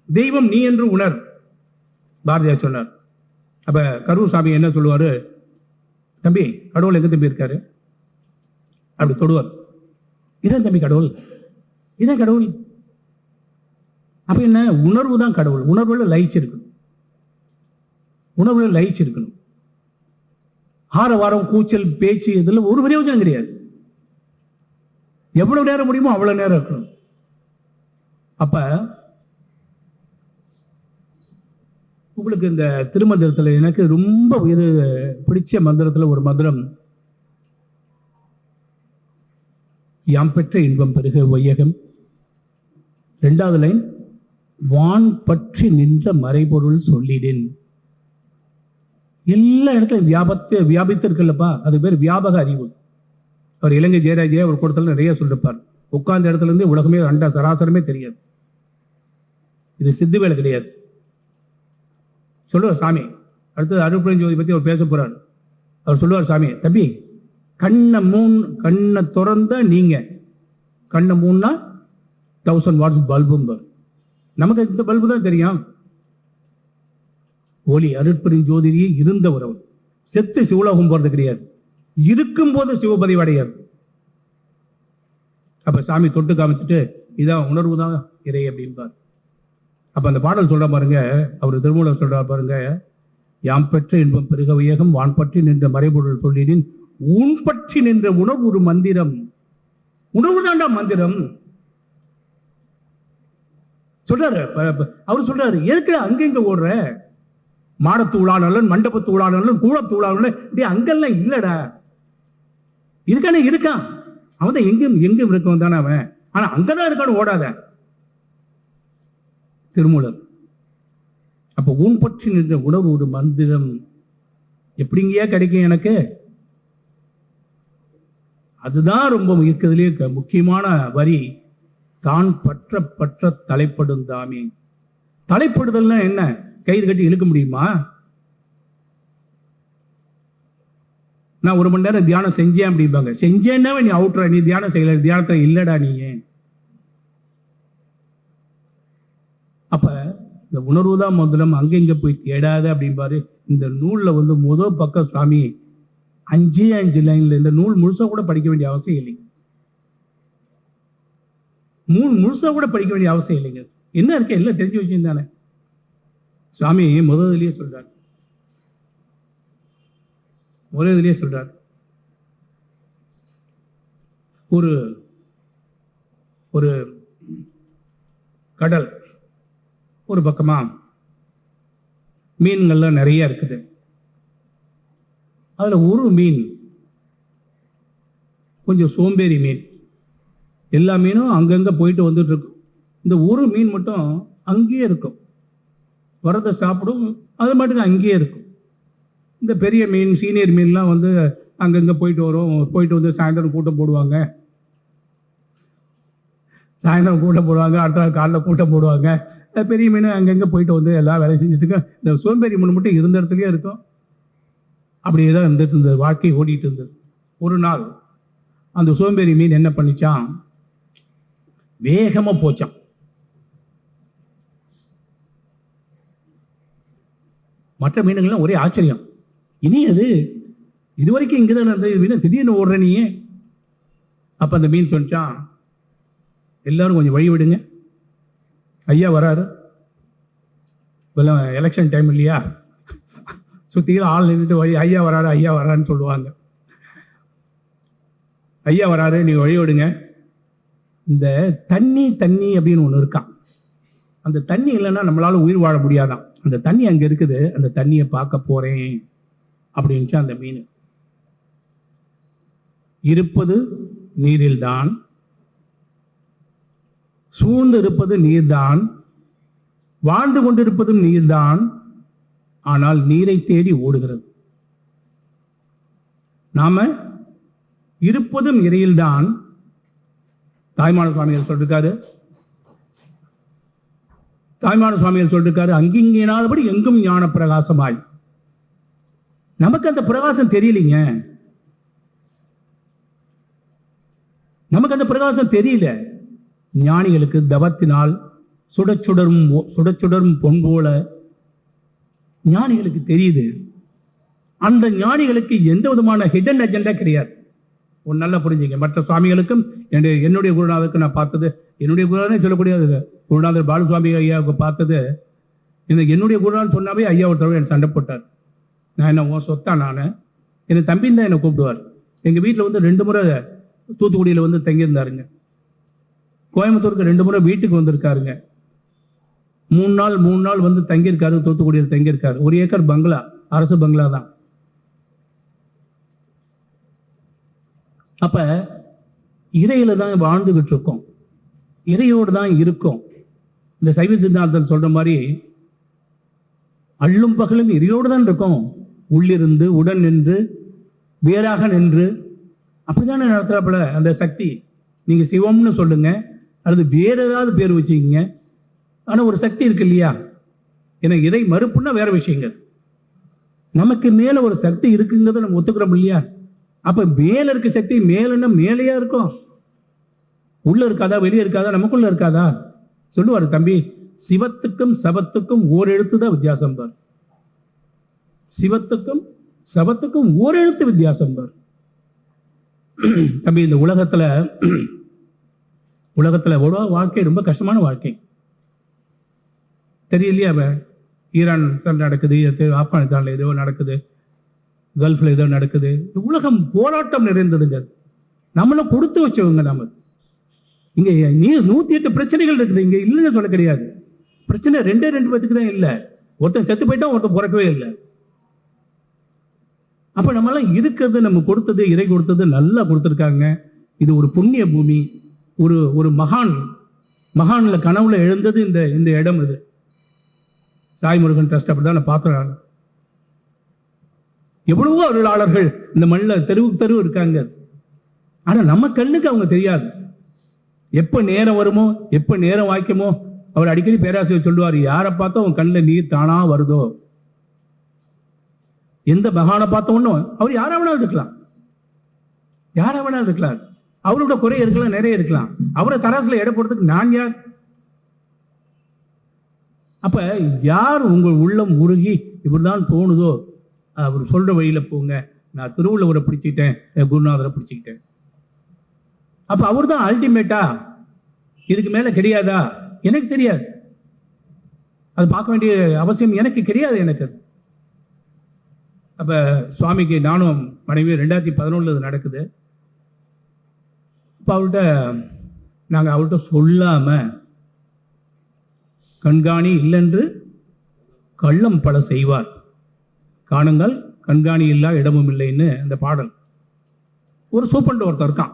தெய்வம் நீ என்று உணர், பாரதியார் சொன்னார். அப்ப கரூர் சாமி என்ன சொல்லுவாரு? தம்பி கடவுள் எங்க தம்பி இருக்காரு? அப்படி தொடுவார். இதான் தம்பி கடவுள், இதான் கடவுள். அப்ப என்ன? உணர்வு தான் கடவுள். உணர்வுல லயிச்சு இருக்கணும், உணர்வுல லயிச்சு இருக்கணும். ஆரவாரம், கூச்சல், பேச்சு இதுல ஒரு பிரயோஜனம் கிடையாது. எவ்வளவு நேரம் முடியுமோ அவ்வளவு நேரம் இருக்கணும். அப்ப உங்களுக்கு இந்த திருமந்திரத்துல எனக்கு ரொம்ப பிடிச்ச மந்திரத்துல ஒரு மந்திரம், யாம் பெற்ற இன்பம் பெருக வையகம். 2வது லைன், வான் பற்றி நின்ற மறைபொருள் சொல்லிடேன். எல்லா இடத்துல வியாபித்து இருக்குல்லப்பா, அது பேர் வியாபக அறிவு. அவர் இலங்கை ஜெயராஜே அவர் கூடத்துல நிறைய சொல்லிருப்பார். உட்கார்ந்த இடத்துல இருந்து உலகமே அண்ட சராசரமே தெரியாது. இது சித்து வேலை கிடையாது. சொல்லுவார் சாமி. அடுத்தது அருள்புரம் ஜோதி பத்தி அவர் பேச போறார். அவர் சொல்லுவார், சாமி தம்பி கண்ணை திறந்த நீங்க, கண்ணை மூணுனா 1000 வாட்ஸ் பல்பும் நமக்கு இந்த பல்பு தான் தெரியும். ஒளி அருட்பெரும் ஜோதியே இருந்தவர் அவர். செத்து சிவலோகம் போறது கிடையாது, இருக்கும் போது சிவபதி அடையாது. அப்ப சாமி தொட்டு காமிச்சிட்டு இதான் உணர்வு தான் இறை அப்படின்பார். அப்ப அந்த பாடல் சொல்ற பாருங்க, அவர் திருமூலர் சொல்ற பாருங்க, யாம் பெற்ற இன்பம் பெருக வியகம் வான் பற்றி நின்ற மறைபொருள் சொல்லிடின் உன் பற்றி நின்ற உணர்வு ஒரு மந்திரம். உணர்வு தாண்டா மந்திரம் சொல்றாரு. அவர் சொல்றாரு, எதுக்கு அங்கெங்க ஓடுற? மாடத்து உளானல்லன், மண்டபத்து உளானல்லன், கூடத்து உளானல்லன், அங்கெல்லாம் இல்லடா. இருக்கானே இருக்கான், அவன் தான் எங்கும் எங்கும் இருக்கும் தானே அவன். ஆனா அங்கதான் இருக்கான்னு ஓடாத. திருமூலர். அப்ப உன் பற்றி நின்ற உணர்வு ஒரு மந்திரம் எப்படிங்கயா கிடைக்கும் எனக்கு? அதுதான் ரொம்ப இருக்கிறதுலே முக்கியமான வரி. தான் பற்ற பற்ற தலைப்படும் தாமே. தலைப்படுதல்னா என்ன? கயிறு கட்டி இழுக்க முடியுமா? நான் 1 மணி நேரம் தியானம் செஞ்சேன் அப்படிம்பாங்க. செஞ்சேன்னா நீ அவுட்ற, நீ தியானம் செய்யல, தியானத்தை இல்லடா நீ. அப்ப இந்த உணர்வு தான் முதலம், அங்கங்க போய் தேடாத அப்படிம்பாரு. இந்த நூல்ல முதல் பக்கம் சுவாமி 5 லைன்ல, இந்த நூல் முழுசா கூட படிக்க வேண்டிய அவசியம் இல்லைங்க. முழுசா கூட படிக்க வேண்டிய அவசியம் இல்லைங்க. என்ன இருக்க, எல்லாம் தெரிஞ்ச விஷயம் தானே. சுவாமி முதலிலேயே சொல்றார், ஒரு கடல் ஒரு பக்கமா மீன்கள்லாம் நிறைய இருக்குது. அதுல ஒரு மீன் கொஞ்சம் சோம்பேறி மீன். எல்லா மீனும் அங்கங்க போயிட்டு வந்துட்டு இருக்கும். இந்த ஒரு மீன் மட்டும் அங்கேயே இருக்கும், வரதை சாப்பிடும், அது மட்டும் அங்கேயே இருக்கும். இந்த பெரிய மீன், சீனியர் மீன்லாம் அங்கங்க போயிட்டு வரும். போயிட்டு வந்து சாயந்தரம் கூட்டம் போடுவாங்க, அடுத்த நாள் காலைல கூட்டம் போடுவாங்க. பெரிய மீன் அங்கங்க போயிட்டு எல்லா வேலையும் செஞ்சுட்டு இருக்க. இந்த சோம்பேறி மீன் மட்டும் இருந்த இடத்துலயே இருக்கும். அப்படியே தான் இருந்துட்டு இருந்தது, வாழ்க்கை ஓடிட்டு இருந்தது. ஒரு நாள் அந்த சோம்பேறி மீன் என்ன பண்ணிச்சான், வேகமா போச்சான். மற்ற மீன்கள்லாம் ஒரே ஆச்சரியம், இனி அது இதுவரைக்கும் இங்கதான் இருந்தது, திடீர்னு ஓடுற நீ. அப்ப அந்த மீன் சொன்னான், எல்லாரும் கொஞ்சம் வழி விடுங்க, ஐயா வராரு. எலெக்ஷன் டைம் இல்லையா, சுத்தியில ஆள் நின்றுட்டு வழி, ஐயா வராரு ஐயா வராருன்னு சொல்லுவாங்க. ஐயா வராரு, நீங்க வழி விடுங்க. இந்த தண்ணி அப்படின்னு ஒண்ணு இருக்கான். அந்த தண்ணி இல்லைன்னா நம்மளால உயிர் வாழ முடியாதான். அந்த தண்ணி அங்க இருக்குது, அந்த தண்ணியை பார்க்க போறேன் அப்படின்னு அந்த மீன். இருப்பது நீரில்தான், சூழ்ந்து இருப்பது நீர்தான், வாழ்ந்து கொண்டிருப்பதும் நீர்தான், ஆனால் நீரை தேடி ஓடுகிறது. நாம இருப்பதும் இறையில்தான். தாய்மான சுவாமிகள் சொல்லிருக்காரு, அங்கிங்கேனாதபடி எங்கும் ஞான பிரகாசமாய். நமக்கு அந்த பிரகாசம் தெரியலீங்க, நமக்கு அந்த பிரகாசம் தெரியல. ஞானிகளுக்கு தவத்தினால் சுடச்சுடரும் பொன் போல ஞானிகளுக்கு தெரியுது. அந்த ஞானிகளுக்கு எந்த விதமான ஹிடன் அஜெண்டா கிடையாது. ஒரு நல்லா புரிஞ்சுங்க. மற்ற சுவாமிகளுக்கும் என்னுடைய குருநாதருக்கு நான் பார்த்தது, என்னுடைய குருநாதர் சொல்லக்கூடிய குருநாதர் பாலுசுவாமி ஐயாவுக்கு பார்த்தது, என்னுடைய குருநாதர் சொன்னாவே ஐயா ஒருத்தர் எனக்கு சண்டை போட்டார். நான் என்ன உன் சொத்தா, நான் என் தம்பின்னு தான் என்னை கூப்பிடுவார். எங்க வீட்டில் 2 முறை தூத்துக்குடியில் தங்கியிருந்தாருங்க. கோயம்புத்தூருக்கு 2 முறை வீட்டுக்கு வந்திருக்காருங்க. 3 நாள் தங்கியிருக்காரு, தூத்துக்குடியில் தங்கியிருக்காரு. 1 ஏக்கர் பங்களா, அரசு பங்களா தான். அப்ப இறையில தான் வாழ்ந்துகிட்டு இருக்கோம், இறையோடு தான் இருக்கும். இந்த சைவ சித்தாந்தம் சொல்ற மாதிரி அள்ளும் பகலும் இறையோடு தான் இருக்கும். உள்ளிருந்து உடன் நின்று வேறாக நின்று அப்படித்தானே நடத்துறப்பல அந்த சக்தி. நீங்க சிவம்னு சொல்லுங்க, அல்லது வேற ஏதாவது பேர் வச்சுக்கீங்க, ஆனா ஒரு சக்தி இருக்கு இல்லையா. ஏன்னா இறை மறுப்புன்னா வேற விஷயங்கள். நமக்கு மேல ஒரு சக்தி இருக்குங்கிறத நம்ம ஒத்துக்கிறோம் இல்லையா. அப்ப மேல இருக்க சக்தி மேலன்னா மேலேயா இருக்கும், உள்ள இருக்காதா வெளியே இருக்காதா, நமக்குள்ள இருக்காதா? சொல்லுவாரு தம்பி, சிவத்துக்கும் சபத்துக்கும் ஓர் எழுத்து தான் வித்தியாசம் பார். சிவத்துக்கும் சபத்துக்கும் ஓர் எழுத்து வித்தியாசம் பார். தம்பி, இந்த உலகத்துல வாழ்க்கை ரொம்ப கஷ்டமான வாழ்க்கை. தெரியலையா? ஈரான் நடக்குது, ஆப்கானிஸ்தான்ல ஏதோ நடக்குது, கல்ஃப்ல ஏதோ நடக்குது. உலகம் போராட்டம் நிறைந்ததுங்க. நம்மளும் கொடுத்து வச்சவங்க. நம்ம இங்க 108 பிரச்சனைகள் இருக்குது. இங்க இல்லைன்னு சொல்ல கிடையாது. பிரச்சனை 2 பேத்துக்கு தான் இல்லை. ஒருத்தன் செத்து போயிட்டா, ஒருத்தன் பிறக்கவே இல்லை. அப்ப நம்மளாம் இருக்கிறது, நம்ம கொடுத்தது, இறை கொடுத்தது நல்லா கொடுத்துருக்காங்க. இது ஒரு புண்ணிய பூமி. ஒரு மகான்ல கனவுல எழுந்தது இந்த இடம். இது சாய்முருகன் ட்ரஸ்ட். அப்படிதான் நான் பார்த்தேன். எவ்வளவோ அருளாளர்கள் இந்த மண்ணில் தெருவு இருக்காங்க. ஆனா நம்ம கண்ணுக்கு அவங்க தெரியாது. எப்ப நேரம் வருமோ, எப்ப நேரம் வாய்க்குமோ, அவர் அடிக்கடி பேராசிரியர் சொல்லுவார், யாரை பார்த்தா அவன் கண்ணில் நீர் தானா வருதோ, எந்த மகானை பார்த்த ஒன்னும் அவர் யாரா வேணா இருக்கலாம். அவரோட குறை இருக்கலாம், நிறைய இருக்கலாம். அவரை தராசுல எடை போடுறதுக்கு நான் யார்? அப்ப யார் உங்கள் உள்ளம் உருகி இப்படிதான் தோணுதோ அவர் சொல்ற வழியில போங்க. நான் திருவள்ளுவரை பிடிச்சிக்கிட்டேன், குருநாதரை பிடிச்சிக்கிட்டேன். அப்ப அவர் தான் அல்டிமேட்டா? இதுக்கு மேல கிடையாதா? எனக்கு தெரியாது. அது பார்க்க வேண்டிய அவசியம் எனக்கு கிடையாது. எனக்கு அப்ப சுவாமிக்கு நானும் மனைவி 2011 நடக்குது. அப்ப அவர்கிட்ட சொல்லாம, கண்காணி இல்லென்று கள்ளம் பல செய்வார், காணுங்கள் கண்காணி இல்லா இடமும் இல்லைன்னு அந்த பாடல். ஒரு சூப்பண்ட் ஒருத்தர் இருக்கான்.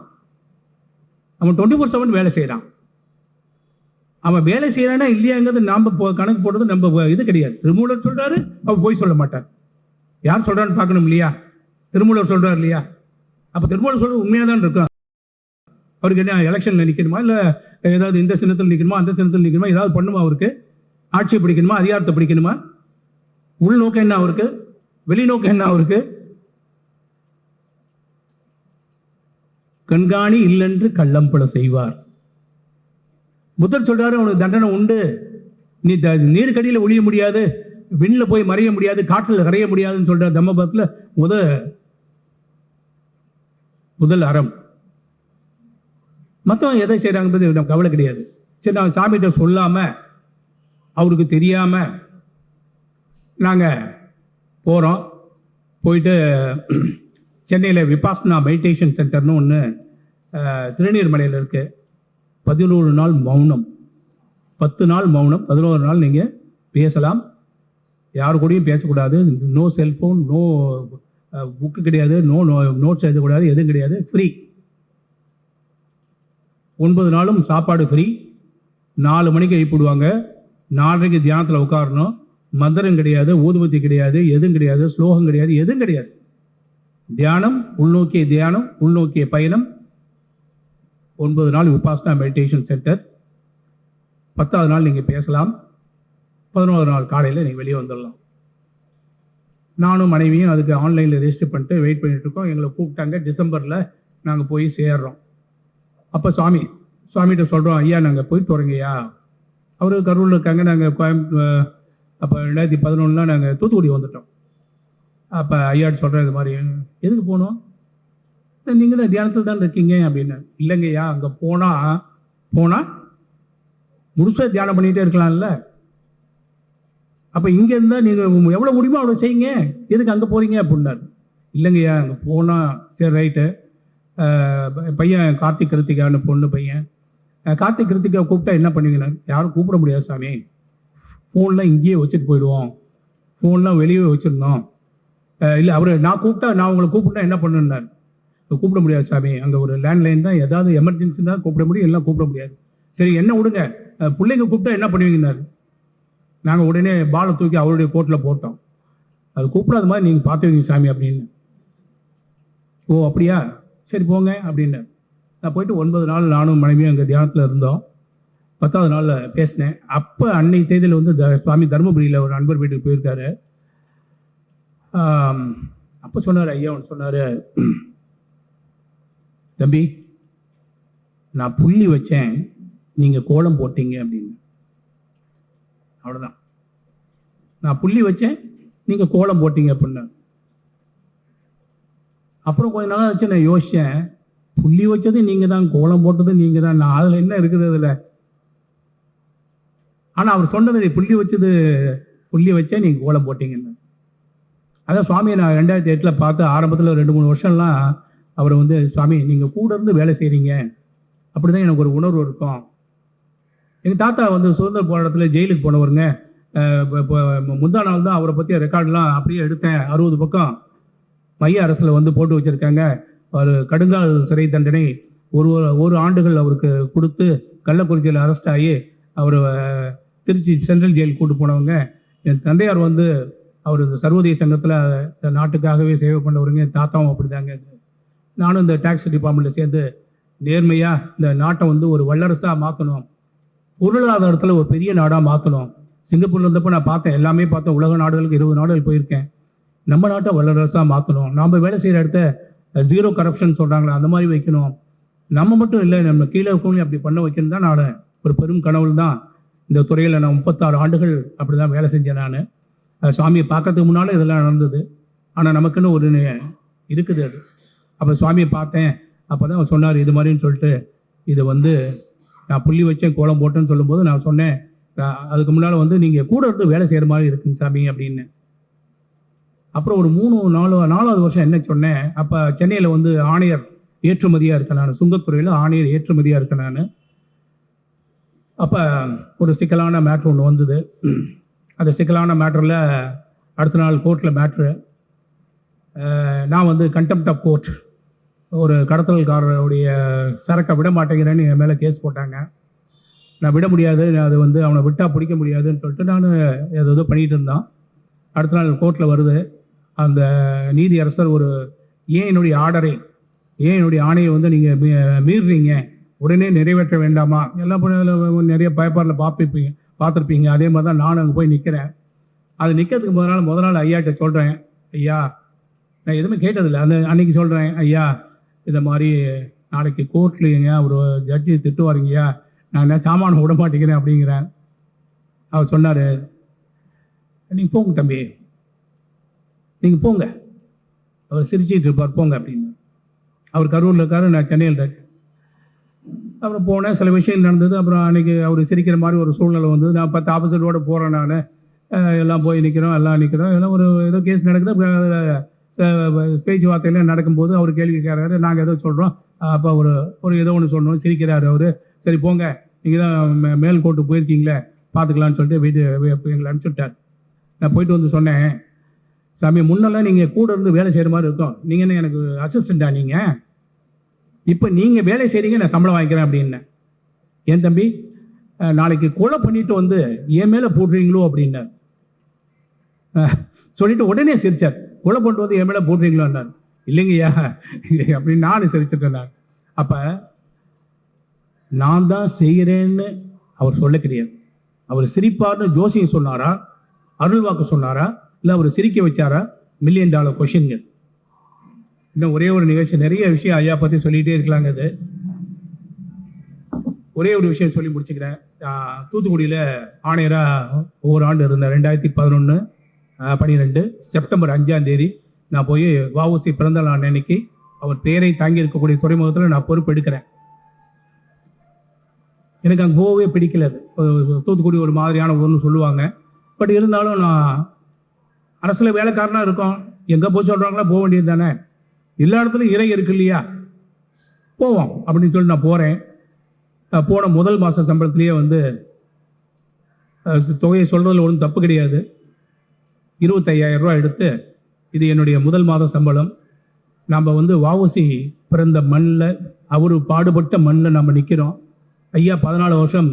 அவன் 24/7 வேலை செய்யறான். அவன் வேலை செய்யறானா இல்லையாங்கிறது நாம கணக்கு போடுறது நம்ம இது கிடையாது. திருமூலர் சொல்றாரு, அவன் போய் சொல்ல மாட்டார். யார் சொல்றான்னு பார்க்கணும் இல்லையா? திருமூலர் சொல்றாரு இல்லையா? அப்ப திருமூலர் சொல்றது உண்மையா தான் இருக்கும். அவருக்கு என்ன எலெக்ஷன்ல நிக்கணுமா, இல்ல ஏதாவது இந்த சின்னத்தில் நிக்கணுமா, அந்த சின்னத்தில் நிக்கணுமா, ஏதாவது பண்ணுமா? அவருக்கு ஆட்சியை பிடிக்கணுமா, அதிகாரத்தை பிடிக்கணுமா? உள்நோக்கம் என்ன அவருக்கு? வெளிநோக்கம் என்ன அவருக்கு? கண்காணி இல்லென்று கள்ளம் பல செய்வார். புத்தர் சொல்றாரு, அவனுக்கு தண்டனை உண்டு. நீ நீருக்கடியில் ஒழிய முடியாது, விண்ணில போய் மறைய முடியாது, காற்றில் கரைய முடியாதுன்னு சொல்ற தம்மபத்துல முதல் அறம். மற்றவங்க எதை செய்யறாங்க கவலை கிடையாது. சரி, நான் சாமிகிட்ட சொல்லாம, அவருக்கு தெரியாம நாங்க போறோம். போயிட்டு சென்னையில் விபாசனா மெடிடேஷன் சென்டர்னு ஒன்று திருநீர்மலையில் இருக்கு. 11 நாள் மௌனம், 10 நாள் மௌனம், 11 நாள் நீங்க பேசலாம். யாரு கூடயும் பேசக்கூடாது. நோ செல்போன், நோ புக்கு கிடையாது, நோ நோட்ஸ் எழுதக்கூடாது, எதுவும் கிடையாது. ஃப்ரீ. 9 நாளும் சாப்பாடு ஃப்ரீ. 4 மணிக்கு எழுப்பிடுவாங்க. 4:30 தியானத்தில் உட்காரணும். மந்திரம் கிடையாது, ஊதுபத்தி கிடையாது, எதுவும் கிடையாது, ஸ்லோகம் கிடையாது, எதுவும் கிடையாது. தியானம், உள்நோக்கிய தியானம், உள்நோக்கிய பயணம். 9 நாள் விபாசனா மெடிடேஷன் சென்டர். 10வது நாள் நீங்க பேசலாம். 11வது நாள் காலையில் நீங்க வெளியே வந்துடலாம். நானும் மனைவியும் அதுக்கு ஆன்லைன்ல ரெஜிஸ்டர் பண்ணிட்டு வெயிட் பண்ணிட்டு இருக்கோம். எங்களை கூப்பிட்டாங்க. டிசம்பர்ல நாங்க போய் சேர்றோம். அப்ப சுவாமிகிட்ட சொல்றோம், ஐயா நாங்க போயிட்டு வரோங்கய்யா. அவரு கரூர்ல இருக்காங்க, நாங்க அப்ப 2011 நாங்க தூத்துக்குடி வந்துட்டோம். அப்ப ஐயாட்டு சொல்றேன், இது மாதிரி எதுக்கு போனோம்? நீங்க தான் தியானத்தில் தான் இருக்கீங்க அப்படின்னு. இல்லைங்கய்யா, அங்க போனா முழுசா தியானம் பண்ணிட்டே இருக்கலாம்ல. அப்ப இங்க இருந்தா நீங்க எவ்வளவு முடியுமோ அவ்வளவு செய்யுங்க, எதுக்கு அங்க போறீங்க அப்படின்னாரு. இல்லைங்கய்யா, அங்க போனா சரி ரைட்டு. பையன் கார்த்திக் கிருத்திகான்னு பொண்ணு பையன். கார்த்திக் கிருத்திகா கூப்பிட்டா என்ன பண்ணுவீங்க? யாரும் கூப்பிட முடியாது சாமி, ஃபோன்லாம் இங்கேயே வச்சுட்டு போயிடுவோம், ஃபோன்லாம் வெளியே வச்சிருந்தோம். இல்லை அவரு நான் உங்களை கூப்பிட்டா என்ன பண்ணுன்னாரு. கூப்பிட முடியாது சாமி, அங்கே ஒரு லேண்ட்லைன் தான், ஏதாவது எமர்ஜென்சி தான் கூப்பிட முடியும், எல்லாம் கூப்பிட முடியாது. சரி என்ன விடுங்க, பிள்ளைங்க கூப்பிட்டா என்ன பண்ணுவீங்கன்னாரு. நாங்கள் உடனே பாலை தூக்கி அவருடைய கோட்டில் போட்டோம். அது கூப்பிடாத மாதிரி நீங்கள் பார்த்துவீங்க சாமி அப்படின்னு. ஓ அப்படியா, சரி போங்க அப்படின்னு. நான் போயிட்டு 9 நாள் நானும் மனைவியும் அங்கே தியானத்தில் இருந்தோம். 10வது நாளில் பேசினேன். அப்போ அன்னைக்கு தேதியில் வந்து சுவாமி தர்மபுரியில் ஒரு நண்பர் வீட்டுக்கு போயிருக்காரு. அப்போ சொன்னார், ஐயா சொன்னார், தம்பி நான் புள்ளி வச்சேன், நீங்கள் கோலம் போட்டீங்க அப்படின்னு. அவ்வளவுதான். நான் புள்ளி வச்சேன், நீங்க கோலம் போட்டீங்க அப்படின்னு. அப்புறம் கொஞ்ச நாள் வச்சு நான் யோசிச்சேன், புள்ளி வச்சது நீங்க தான், கோலம் போட்டது நீங்க தான், நான் அதுல என்ன இருக்குது அதுல. ஆனா அவர் சொன்னது, புள்ளி வச்சது, புள்ளி வச்சே நீங்க கோலம் போட்டீங்கன்னு. அதான் சுவாமியை நான் 2008 பார்த்து ஆரம்பத்தில் 2-3 வருஷம்லாம் அவர் வந்து, சுவாமி நீங்க கூட இருந்து வேலை செய்றீங்க, அப்படிதான் எனக்கு ஒரு உணர்வு இருக்கும். எங்க தாத்தா வந்து சுதந்திர போராட்டத்தில் ஜெயிலுக்கு போனவருங்க. முந்தா நாள் தான் அவரை பற்றிய ரெக்கார்டெலாம் அப்படியே எடுத்தேன். 60 பக்கம் மைய அரசில் வந்து போட்டு வச்சுருக்காங்க. ஒரு கடுங்கால் சிறை தண்டனை ஒரு ஆண்டுகள் அவருக்கு கொடுத்து கள்ளக்குறிச்சியில் அரெஸ்ட் ஆகி அவர் திருச்சி சென்ட்ரல் ஜெயில் கூட்டு போனவங்க. என் தந்தையார் வந்து அவர் இந்த சர்வதேச சங்கத்தில் நாட்டுக்காகவே சேவை பண்ணவருங்க. என் தாத்தாவும் அப்படிதாங்க. நானும் இந்த டாக்ஸ் டிபார்ட்மெண்ட்டில் சேர்ந்து நேர்மையாக இந்த நாட்டை வந்து ஒரு வல்லரசாக மாற்றணும், பொருளாதாரத்தில் ஒரு பெரிய நாடாக மாற்றணும். சிங்கப்பூர்ல இருந்தப்போ நான் பார்த்தேன், எல்லாமே பார்த்தேன். உலக நாடுகளுக்கு 20 நாடுகள் போயிருக்கேன். நம்ம நாட்டை வல்லரசாக மாற்றணும். நாம் வேலை செய்கிற இடத்த ஜீரோ கரப்ஷன் சொல்கிறாங்களா, அந்த மாதிரி வைக்கணும். நம்ம மட்டும் இல்லை, நம்ம கீழே இருக்கவங்களையும் அப்படி பண்ண வைக்கணும் தான் நான் ஒரு பெரும் கனவு தான். இந்த துறையில் நான் 36 ஆண்டுகள் அப்படி தான் வேலை செஞ்சேன். நான் சுவாமியை பார்க்கறதுக்கு முன்னால் இதெல்லாம் நடந்தது. ஆனால் நமக்குன்னு ஒரு இருக்குது அது. அப்போ சுவாமியை பார்த்தேன். அப்போ தான் அவர் சொன்னார் இது மாதிரின்னு சொல்லிட்டு, இது வந்து நான் புள்ளி வச்சேன் கோலம் போட்டேன்னு சொல்லும்போது நான் சொன்னேன், அதுக்கு முன்னால் வந்து நீங்கள் கூட இருந்து வேலை செய்கிற மாதிரி இருக்குங்க சாமி அப்படின்னு. அப்புறம் ஒரு 4வது வருஷம் என்ன சொன்னேன், அப்போ சென்னையில் வந்து ஆணையர் ஏற்றுமதியாக இருக்கேன் நான், சுங்கத்துறையில் ஆணையர் ஏற்றுமதியாக இருக்கேன் நான். அப்போ ஒரு சிக்கலான மேட்ரு ஒன்று வந்தது. அந்த சிக்கலான மேட்டரில் அடுத்த நாள் கோர்ட்டில் மேட்ரு. நான் வந்து கண்டெம்ட் ஆஃப் கோர்ட், ஒரு கடத்தல்காரருடைய சரக்கை விட மாட்டேங்கிறேன்னு என் மேலே கேஸ் போட்டாங்க. நான் விட முடியாது, அது வந்து அவனை விட்டால் பிடிக்க முடியாதுன்னு சொல்லிட்டு நான் ஏதோ பண்ணிகிட்டு இருந்தான். அடுத்த நாள் கோர்ட்டில் வருது. அந்த நீதி அரசர் ஏன் என்னுடைய ஆர்டரை, ஏன் என்னுடைய ஆணையை வந்து நீங்கள் மீறுறீங்க, உடனே நிறைவேற்ற வேண்டாமா, எல்லாம் நிறைய பயப்பாரில் பார்த்துருப்பீங்க. அதே மாதிரி தான் நான் அங்கே போய் நிற்கிறேன். அது நிற்கிறதுக்கு முத நாள் ஐயாட்ட சொல்கிறேன், ஐயா நான் எதுவுமே கேட்டதில்லை. அன்னைக்கு சொல்கிறேன், ஐயா இதை மாதிரி நாளைக்கு கோர்ட்லைங்க ஒரு ஜட்ஜி திட்டுவாருங்கய்யா, நான் என்ன சாமானை விட மாட்டேங்கிறேன் அப்படிங்கிறேன். அவர் சொன்னார், நீங்கள் போங்க தம்பி, நீங்கள் போங்க, அவர் சிரிச்சிட்டு இருப்பார், போங்க அப்படின்னு. அவர் கரூரில் இருக்காரு, நான் சென்னையில் இருக்கேன். அப்புறம் போனேன், சில விஷயம் நடந்தது. அப்புறம் அன்றைக்கி அவர் சிரிக்கிற மாதிரி ஒரு சூழ்நிலை வந்து, நான் 10 ஆஃபீஸரோடு போகிறேன். நான் எல்லாம் போய் நிற்கிறோம், எல்லாம் ஏதோ கேஸ் நடக்குது. பேச்சுவார்த்தையில் நடக்கும்போது அவர் கேள்வி கேட்குறாரு, நாங்கள் ஏதோ சொல்கிறோம். அப்போ ஏதோ ஒன்று சொல்லணும், சிரிக்கிறாரு அவர். சரி போங்க, நீங்கள் தான் மேல் கோர்ட்டுக்கு போயிருக்கீங்களே, பார்த்துக்கலான்னு சொல்லிட்டு எங்களை அனுப்பிச்சுட்டார். நான் போயிட்டு வந்து சொன்னேன், சாமி முன்னெல்லாம் நீங்கள் கூட இருந்து வேலை செய்கிற மாதிரி இருக்கும், நீங்கள் என்ன எனக்கு அசிஸ்டண்டா நீங்கள், இப்போ நீங்கள் வேலை செய்கிறீங்க, நான் சம்பளம் வாங்கிக்கிறேன் அப்படின்னேன். ஏன் தம்பி நாளைக்கு கொலை பண்ணிட்டு வந்து என் மேலே போடுறீங்களோ அப்படின்னார். சொல்லிட்டு உடனே சிரிச்சார், கொலை பண்ணிட்டு வந்து என் மேலே போடுறீங்களோன்னார். இல்லைங்கய்யா அப்படின்னு நான் சிரிச்சிட்டேன். நான் அப்போ நான் தான் செய்கிறேன்னு அவர் சொல்ல கிடையாது. அவர் சிரிப்பார்னு ஜோசியம் சொன்னாரா, அருள்வாக்கு சொன்னாரா, இல்லை அவர் சிரிக்க வச்சாரா, $1 மில்லியன் கொஷின்ங்க. இன்னும் ஒரே ஒரு நிகழ்ச்சி, நிறைய விஷயம் ஐயா பற்றி சொல்லிகிட்டே இருக்கலாங்க. அது ஒரே ஒரு விஷயம் சொல்லி முடிச்சுக்கிறேன். தூத்துக்குடியில் ஆணையராக ஒவ்வொரு ஆண்டு இருந்தேன். 2011-12 செப்டம்பர் 5ஆம் தேதி நான் போய் வஉசி பிறந்த நாள் அன்னைக்கு அவர் பேரை தாங்கி இருக்கக்கூடிய துறைமுகத்தில் நான் பொறுப்பு எடுக்கிறேன். எனக்கு அங்கே போகவே பிடிக்கல. அது தூத்துக்குடி ஒரு மாதிரியான ஊர்னு சொல்லுவாங்க. பட் இருந்தாலும் நான் அரசில் வேலைக்காரனாக இருக்கோம், எங்கே போய் சொல்கிறாங்களா போக வேண்டியது தானே, எல்லா இடத்துலையும் இறை இருக்கு இல்லையா, போவோம் அப்படின்னு சொல்லி நான் போகிறேன். போன முதல் மாத சம்பளத்திலேயே வந்து தொகையை சொல்கிறதுல ஒன்றும் தப்பு கிடையாது, 25,000 ரூபா எடுத்து, இது என்னுடைய முதல் மாத சம்பளம். நாம் வந்து வஉசி பிறந்த மண்ணில், அவர் பாடுபட்ட மண்ணில் நம்ம நிற்கிறோம். ஐயா 14 வருஷம்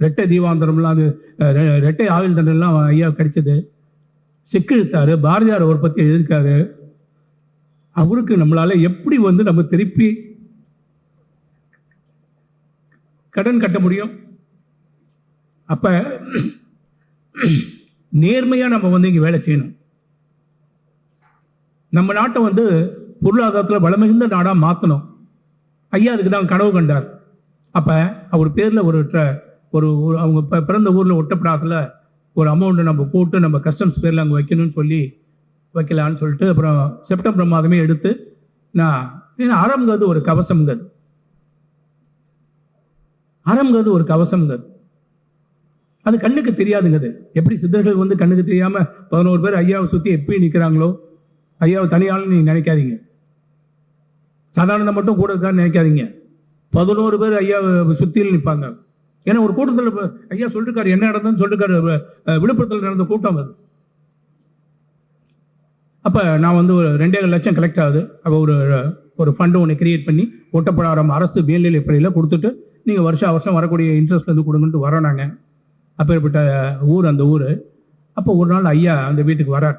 ரெட்டை தீவாந்தரம்லாம், அது ரெட்டை ஆயுள் தண்டனைலாம் ஐயா கிடைச்சது. சிக்கிழுத்தாரு, பாரதியார் அவர் பற்றி எழுதியிருக்காரு. அவருக்கு நம்மளால எப்படி வந்து நம்ம திருப்பி கடன் கட்ட முடியும்? அப்ப நேர்மையா நம்ம வந்து இங்க வேலை செய்யணும். நம்ம நாட்டை வந்து பொருளாதாரத்தில் வளமிகுந்த நாடா மாற்றணும். ஐயா அதுக்கு தான் கனவு கண்டார். அப்ப அவர் பேர்ல ஒரு அவங்க பிறந்த ஊர்ல ஒட்டப்படாதுல ஒரு அமௌண்ட்டை நம்ம போட்டு நம்ம கஸ்டம்ஸ் பேரில் அங்கே வைக்கணும்னு சொல்லி வைக்கலான்னு சொல்லிட்டு அப்புறம் செப்டம்பர் மாதமே எடுத்து நான் ஏன்னா அறம்ங்கிறது ஒரு கவசம்ங்கிறது, அறம்ங்கிறது ஒரு கவசம்ங்கிறது, அது கண்ணுக்கு தெரியாதுங்கிறது. எப்படி சித்தர்கள் வந்து கண்ணுக்கு தெரியாம 11 பேர் ஐயாவை சுற்றி எப்படி நிற்கிறாங்களோ, ஐயாவை தனியாலும் நீங்க நினைக்காதீங்க, சாதாரண மட்டும் கூட இருக்கான்னு நினைக்காதீங்க. 11 பேர் ஐயாவை சுற்றியில் நிற்பாங்க. ஏன்னா ஒரு கூட்டத்தில் ஐயா சொல்லிருக்காரு, என்ன நடந்ததுன்னு சொல்லிருக்காரு, விழுப்புரத்தில் நடந்த கூட்டம் அது. அப்போ நான் வந்து ஒரு 2.5 லட்சம் கலெக்ட் ஆகுது. அப்போ ஒரு ஃபண்டு ஒன்று கிரியேட் பண்ணி ஒட்டப்படாரம் அரசு மேல்நிலை பள்ளியில் கொடுத்துட்டு நீங்கள் வருஷம் வரக்கூடிய இன்ட்ரெஸ்ட்லேருந்து கொடுங்கன்ட்டு வரோம் நாங்கள். அப்பேற்பட்ட ஊர் அந்த ஊர். அப்போ ஒரு நாள் ஐயா அந்த வீட்டுக்கு வரார்,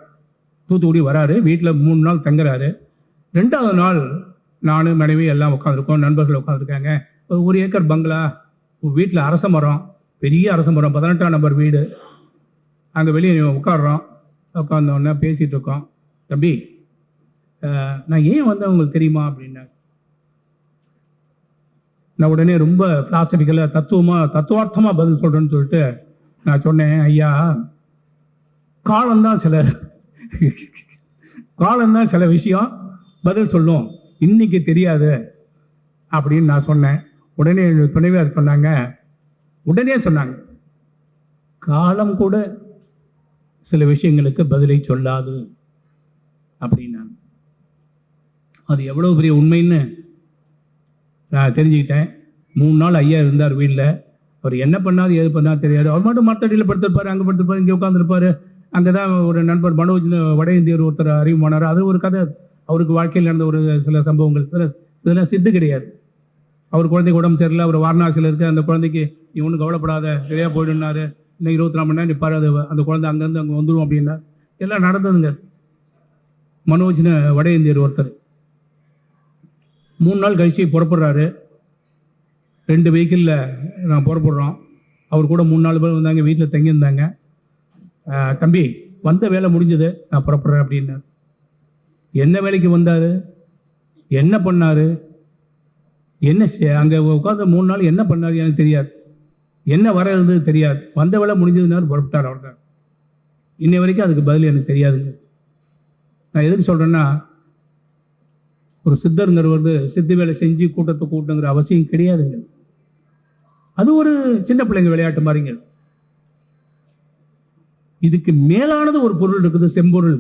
தூத்துக்குடி வராரு, வீட்டில் 3 நாள் தங்குறாரு. 2வது நாள் நான் மனைவி எல்லாம் உட்காந்துருக்கோம், நண்பர்கள் உட்காந்துருக்காங்க. 1 ஏக்கர் பங்களா, வீட்டில் அரச மரம், பெரிய அரச மரம், 18ஆம் நம்பர் வீடு. அங்கே வெளியே உட்காடுறோம், உட்காந்தோடனே பேசிகிட்டு இருக்கோம். தம்பி, நான் ஏன் வந்து உங்களுக்கு தெரியுமா அப்படின்னா, நான் உடனே ரொம்ப பிலாசபிக்கலாக தத்துவார்த்தமாக பதில் சொல்கிறேன்னு சொல்லிட்டு நான் சொன்னேன், ஐயா காலம்தான் சில விஷயம் பதில் சொல்லும், இன்னைக்கு தெரியாது அப்படின்னு நான் சொன்னேன். உடனே துணைவியார் சொன்னாங்க, காலம் கூட சில விஷயங்களுக்கு பதிலை சொல்லாது அப்படின்னா. அது எவ்வளவு பெரிய உண்மைன்னு நான் தெரிஞ்சுக்கிட்டேன். 3 நாள் ஐயா இருந்தார் வீட்டில். அவர் என்ன பண்ணாரு ஏது பண்ணாரு தெரியாது. அவர் மட்டும் மரத்தடியில் படுத்திருப்பாரு, அங்கே படுத்திருப்பாரு, இங்கே உட்காந்துருப்பாரு. அங்கே தான் ஒரு நண்பர் மனோஜ் வட இந்தியர் ஒருத்தர் அறிவுமானார். அது ஒரு கதை, அவருக்கு வாழ்க்கையில் நடந்த ஒரு சில சம்பவங்கள். இதெல்லாம் சித்து கிடையாது. அவர் குழந்தைக்கு உடம்பு சரியில்லை, அவர் வாரணாசியில் இருக்கு, அந்த குழந்தைக்கு நீ ஒன்றும் கவலைப்படாத, சரியா போயிடுனாரு, இன்னும் 24 மணி நேரம் நிற்பாரு, அது அந்த குழந்தை அங்கேருந்து அங்கே வந்துடும் அப்படின்னா எல்லாம் நடந்ததுங்க. மனோஜ்னு வட இந்தியர் ஒருத்தர் 3 நாள் கழிச்சு புறப்படுறாரு. 2 வெஹிக்கிளில் நான் புறப்படுறோம். அவர் கூட 3-4 பேர் வந்தாங்க, வீட்டில் தங்கியிருந்தாங்க. தம்பி, வந்த வேலை முடிஞ்சது, நான் புறப்படுறேன் அப்படின்னாரு. என்ன வேலைக்கு வந்தார், என்ன பண்ணார், என்ன அங்கே உட்காந்து 3 நாள் என்ன பண்ணார் எனக்கு தெரியாது, என்ன வர இருந்தது தெரியாது. வந்த வேலை முடிஞ்சதுனாரு, புறப்பட்டார். அவர் தான் இன்னை வரைக்கும் அதுக்கு பதில் எனக்கு தெரியாதுங்க. நான் எதுக்கு சொல்கிறேன்னா, ஒரு சித்தருங்கிறவர் சித்து வேலை செஞ்சு கூட்டத்தை கூட்டுங்கிற அவசியம் கிடையாதுங்க. அது ஒரு சின்ன பிள்ளைங்க விளையாட்டு மாதிரிங்க. இதுக்கு மேலானது ஒரு பொருள் இருக்குது, செம்பொருள்.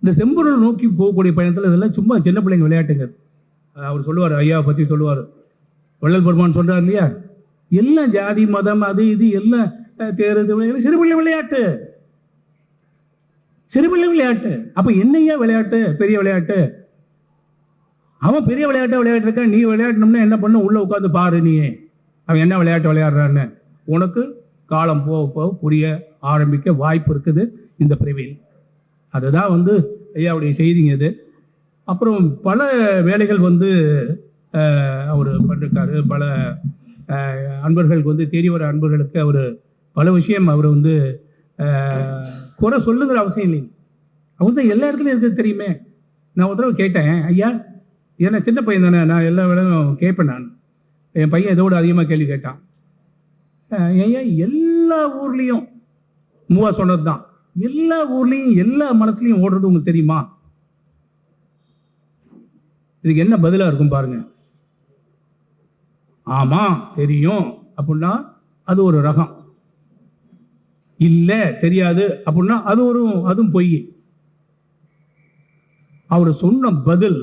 இந்த செம்பொருள் நோக்கி போகக்கூடிய பயணத்தில் இதெல்லாம் சும்மா சின்ன பிள்ளைங்க விளையாட்டுங்க. அவர் சொல்லுவார், ஐயாவை பற்றி சொல்லுவார், வள்ளல் பெருமான் சொல்றார் இல்லையா, எல்லாம் ஜாதி மதம் அது இது எல்லாம் தேர்தல் சிறுபிள்ளை விளையாட்டு, சிறுபிள்ளை விளையாட்டு. அப்ப என்னையா விளையாட்டு, பெரிய விளையாட்டு? அவன் பெரிய விளையாட்டை விளையாட்டு இருக்க, நீ விளையாடணும்னா என்ன பண்ண, உள்ள உட்காந்து பாரு, நீ அவன் என்ன விளையாட்டு விளையாடுறான்னு உனக்கு காலம் போக போக புரிய ஆரம்பிக்க வாய்ப்பு இருக்குது இந்த பிரிவில். அதுதான் வந்து ஐயாவுடைய செய்திங்க இது. அப்புறம் பல வேலைகள் வந்து அவர் பண்ணிருக்காரு. பல அன்பர்களுக்கு வந்து தேடி வர அன்பர்களுக்கு அவர் பல விஷயம் அவர் வந்து குறை சொல்லுங்கிற அவசியம் இல்லைங்க. அவர் தான் எல்லா இடத்துலையும் இருக்கிறது தெரியுமே. நான் ஒரு தடவை கேட்டேன், ஐயா ஏன்னா சின்ன பையன் தானே, நான் எல்லா வேலையும் கேட்பேன். நான் என் பையன் இதோட அதிகமாக கேள்வி கேட்டான். ஐயா எல்லா ஊர்லேயும் மூவா சொன்னது தான், எல்லா ஊர்லேயும் எல்லா மனசுலையும் ஓடுறது உங்களுக்கு தெரியுமா? இதுக்கு என்ன பதிலாக இருக்கும் பாருங்க. ஆமா தெரியும் அப்படின்னா அது ஒரு ரகம், இல்லை தெரியாது அப்படின்னா அதுவும் பொய். அவர் சொன்ன பதில்,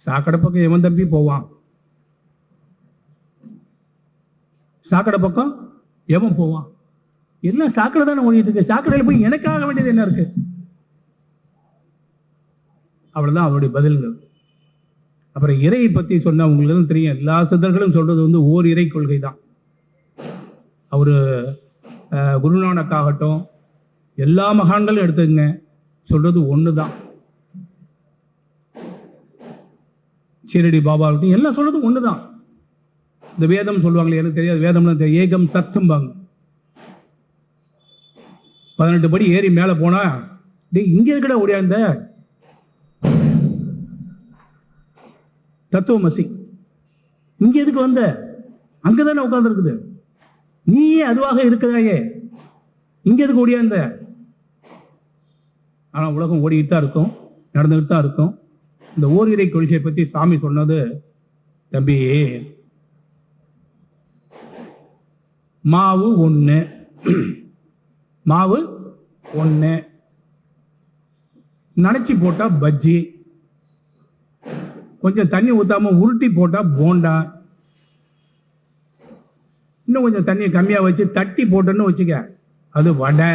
சாக்கடை பக்கம் எவன் தம்பி போவான், சாக்கடை பக்கம் எவன் போவான், எல்லாம் சாக்கடை தானே ஓடிட்டு இருக்கு, சாக்கடையில் போய் எனக்காக வேண்டியது என்ன இருக்கு? அவ்வளவுதான் அவருடைய பதில்கள். அப்புறம் இறையை பத்தி சொன்ன உங்களுக்கு தெரியும், எல்லா சித்தர்களும் சொல்றது வந்து ஓர் இறை கொள்கை தான். அவரு குருநானக் ஆகட்டும், எல்லா மகான்களும் எடுத்துங்க, சொல்றது ஒண்ணுதான். ஷீரடி பாபா ஆகட்டும், எல்லாம் சொல்றது ஒண்ணுதான். இந்த வேதம் சொல்லுவாங்களே, எனக்கு தெரியாது வேதம்னு, ஏகம் சத்தும்பாங்க. 18 படி ஏறி மேல போனா, இங்க இருக்கட ஓடியாந்த தத்துவமசி, இங்க எதுக்கு வந்த? அங்கதானே உட்கார்ந்து இருக்குது. நீயே அதுவாக இருக்கிறாயே, இங்க எதுக்கு ஓடியாந்த? ஆனா உலகம் ஓடிட்டு தான் இருக்கும், நடந்துகிட்டு தான் இருக்கும். இந்த ஓரிரை கொள்கையை பத்தி சாமி சொன்னது, தம்பி மாவு ஒண்ணு, மாவு ஒண்ணு, நனைச்சி போட்டா பஜ்ஜி, கொஞ்சம் தண்ணி ஊத்தாம உருட்டி போட்டா போண்டா, இன்னும் கொஞ்சம் தண்ணியை கம்மியா வச்சு தட்டி போட்டோன்னு வச்சுக்க, அது வடை.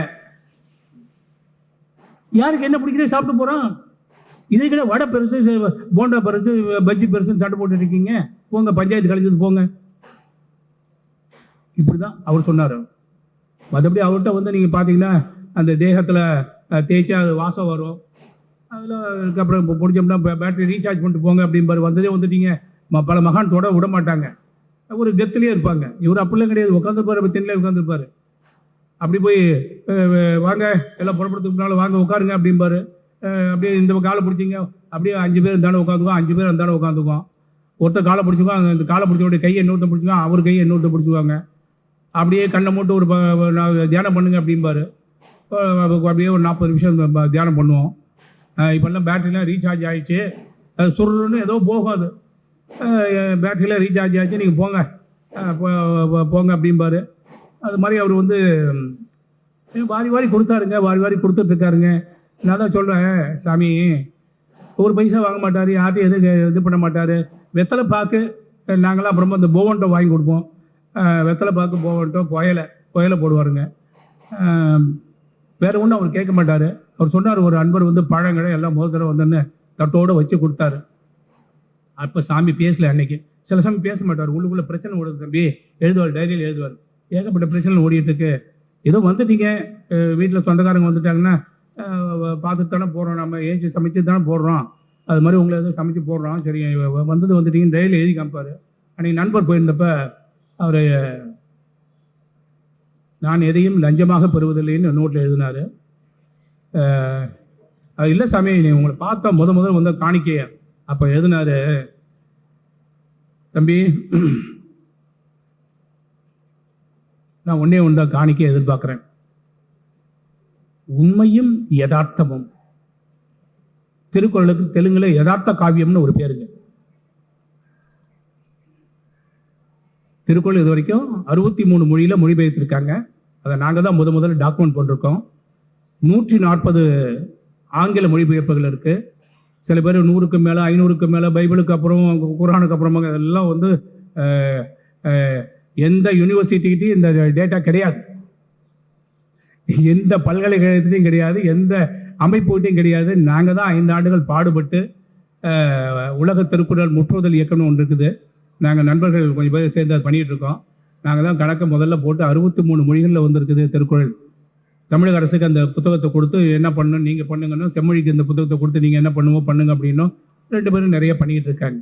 யாருக்கு என்ன பிடிக்கிறதே சாப்பிட்டு போறான். இதை கூட வடை பெருசு, போண்டா பெருசு, பஜ்ஜி பெருசு சண்டை போட்டு இருக்கீங்க, போங்க பஞ்சாயத்து கலைஞ்சது போங்க. இப்படிதான் அவர் சொன்னார். மற்றபடி அவர்கிட்ட வந்து நீங்க பாத்தீங்கன்னா அந்த தேகத்துல தேய்ச்சா அது வாசம் வரும். அதில் அப்புறம் இப்போ பிடிச்சோம்னா பேட்டரி ரீசார்ஜ் பண்ணிட்டு போங்க அப்படின்பாரு. வந்ததே வந்துட்டீங்க. பல மகான் தொட விட மாட்டாங்க, ஒரு கெத்துலேயே இருப்பாங்க. இவர் அப்படிலாம் கிடையாது, உட்காந்துருப்பாரு, தென்னில் உட்காந்துருப்பாரு. அப்படி போய் வாங்க எல்லாம் புறப்படுறதுக்கு முன்னால வாங்க உட்காருங்க அப்படிம்பாரு. அப்படியே இந்த காலை பிடிச்சிங்க, அப்படியே 5 பேர் இருந்தாலும் உட்காந்துக்குவோம், 5 பேர் இருந்தாலும் உட்காந்துக்குவோம். ஒருத்தர் காலை பிடிச்சிக்குவோம், அந்த காலை பிடிச்சோடைய கையை இன்னொருத்த பிடிச்சிக்குவோம், அவர் கையை இன்னொருத்த பிடிச்சிக்குவாங்க. அப்படியே கண்ணை மூட்டு ஒரு தியானம் பண்ணுங்க அப்படிம்பாரு. அப்படியே ஒரு 40 நிமிஷம் தியானம் பண்ணுவோம். இப்போல்லாம் பேட்டரிலாம் ரீசார்ஜ் ஆகிடுச்சு, சுருன்னு ஏதோ போகாது, பேட்டரியில் ரீசார்ஜ் ஆகிடுச்சு, நீங்கள் போங்க போங்க அப்படிம்பாரு. அது மாதிரி அவர் வந்து வாரி வாரி கொடுத்தாருங்க, வாரி வாரி கொடுத்துட்ருக்காருங்க. நான் தான் சொல்கிறேன், சாமி ஒரு பைசா வாங்க மாட்டார், யார்ட்டையும் எதுவும் இது பண்ண மாட்டார். வெத்தலை பாக்கு நாங்களாம் அப்புறமா இந்த போவன்ட்டோ வாங்கி கொடுப்போம். வெத்தலை பாக்கு போவன்ட்டோ புயலை போடுவாருங்க. வேற ஒன்றும் அவர் கேட்க மாட்டார். அவர் சொன்னார், ஒரு அன்பர் வந்து பழங்களை எல்லாம் முதல் தடவை வந்தோன்னு தட்டோடு வச்சு கொடுத்தாரு. அப்போ சாமி பேசல அன்னைக்கு. சில சமயம் பேச மாட்டார், உள்ளுக்குள்ள பிரச்சனை ஓடுது தம்பி, எழுதுவார், டைரியில் எழுதுவார். ஏகப்பட்ட பிரச்சனை ஓடிட்டு இருக்கு. ஏதோ வந்துட்டீங்க, வீட்டில் சொந்தக்காரங்க வந்துட்டாங்கன்னா பார்த்துட்டு தானே போடுறோம், நம்ம ஏஞ்சி சமைச்சு தானே போடுறோம், அது மாதிரி உங்களை எதுவும் சமைச்சு போடுறோம், சரி வந்துட்டீங்கன்னு டைரியில் எழுதி காமிப்பார். அன்னைக்கு நண்பர் போயிருந்தப்ப அவர் நான் எதையும் லஞ்சமாக பெறுவதில்லைன்னு நோட்டில் எழுதினார். அது இல்லை சாமி, உங்களை பார்த்தா முதல் வந்த காணிக்கைய அப்போ எழுதினாரு, தம்பி நான் ஒன்னே ஒன்றா காணிக்கை எதிர்பார்க்கிறேன், உண்மையும் யதார்த்தமும். திருக்குறளுக்கு தெலுங்குல யதார்த்த காவியம்னு ஒரு பேருங்க. திருக்குறள் இது வரைக்கும் 63 மொழியில மொழிபெயர்த்திருக்காங்க. அதை நாங்கள் தான் முதல்ல டாக்குமெண்ட் பண்ணிருக்கோம். 140 ஆங்கில மொழிபெயர்ப்புகள் இருக்கு. சில பேர் 100க்கு மேல 500க்கு மேல, பைபிளுக்கு அப்புறம் குரானுக்கு அப்புறமா எல்லாம் வந்து எந்த யூனிவர்சிட்டிகிட்டையும் இந்த டேட்டா கிடையாது, எந்த பல்கலைக்கழகத்திலையும் கிடையாது, எந்த அமைப்புகிட்டையும் கிடையாது. நாங்கள் தான் 5 ஆண்டுகள் பாடுபட்டு உலக திருக்குறள் முற்றுதல் இயக்கம்னு ஒன்று இருக்குது. நாங்கள் நண்பர்கள் கொஞ்சம் பேர் சேர்ந்து அதை பண்ணிட்டு இருக்கோம். நாங்கள் தான் கணக்கை முதல்ல போட்டு 63 மொழிகளில் வந்திருக்குது திருக்குறள். தமிழக அரசுக்கு அந்த புத்தகத்தை கொடுத்து என்ன பண்ணணும் நீங்கள் பண்ணுங்கன்னு, செம்மொழிக்கு இந்த புத்தகத்தை கொடுத்து நீங்கள் என்ன பண்ணுங்க அப்படின்னும் 2 பேரும் நிறைய பண்ணிட்டு இருக்காங்க.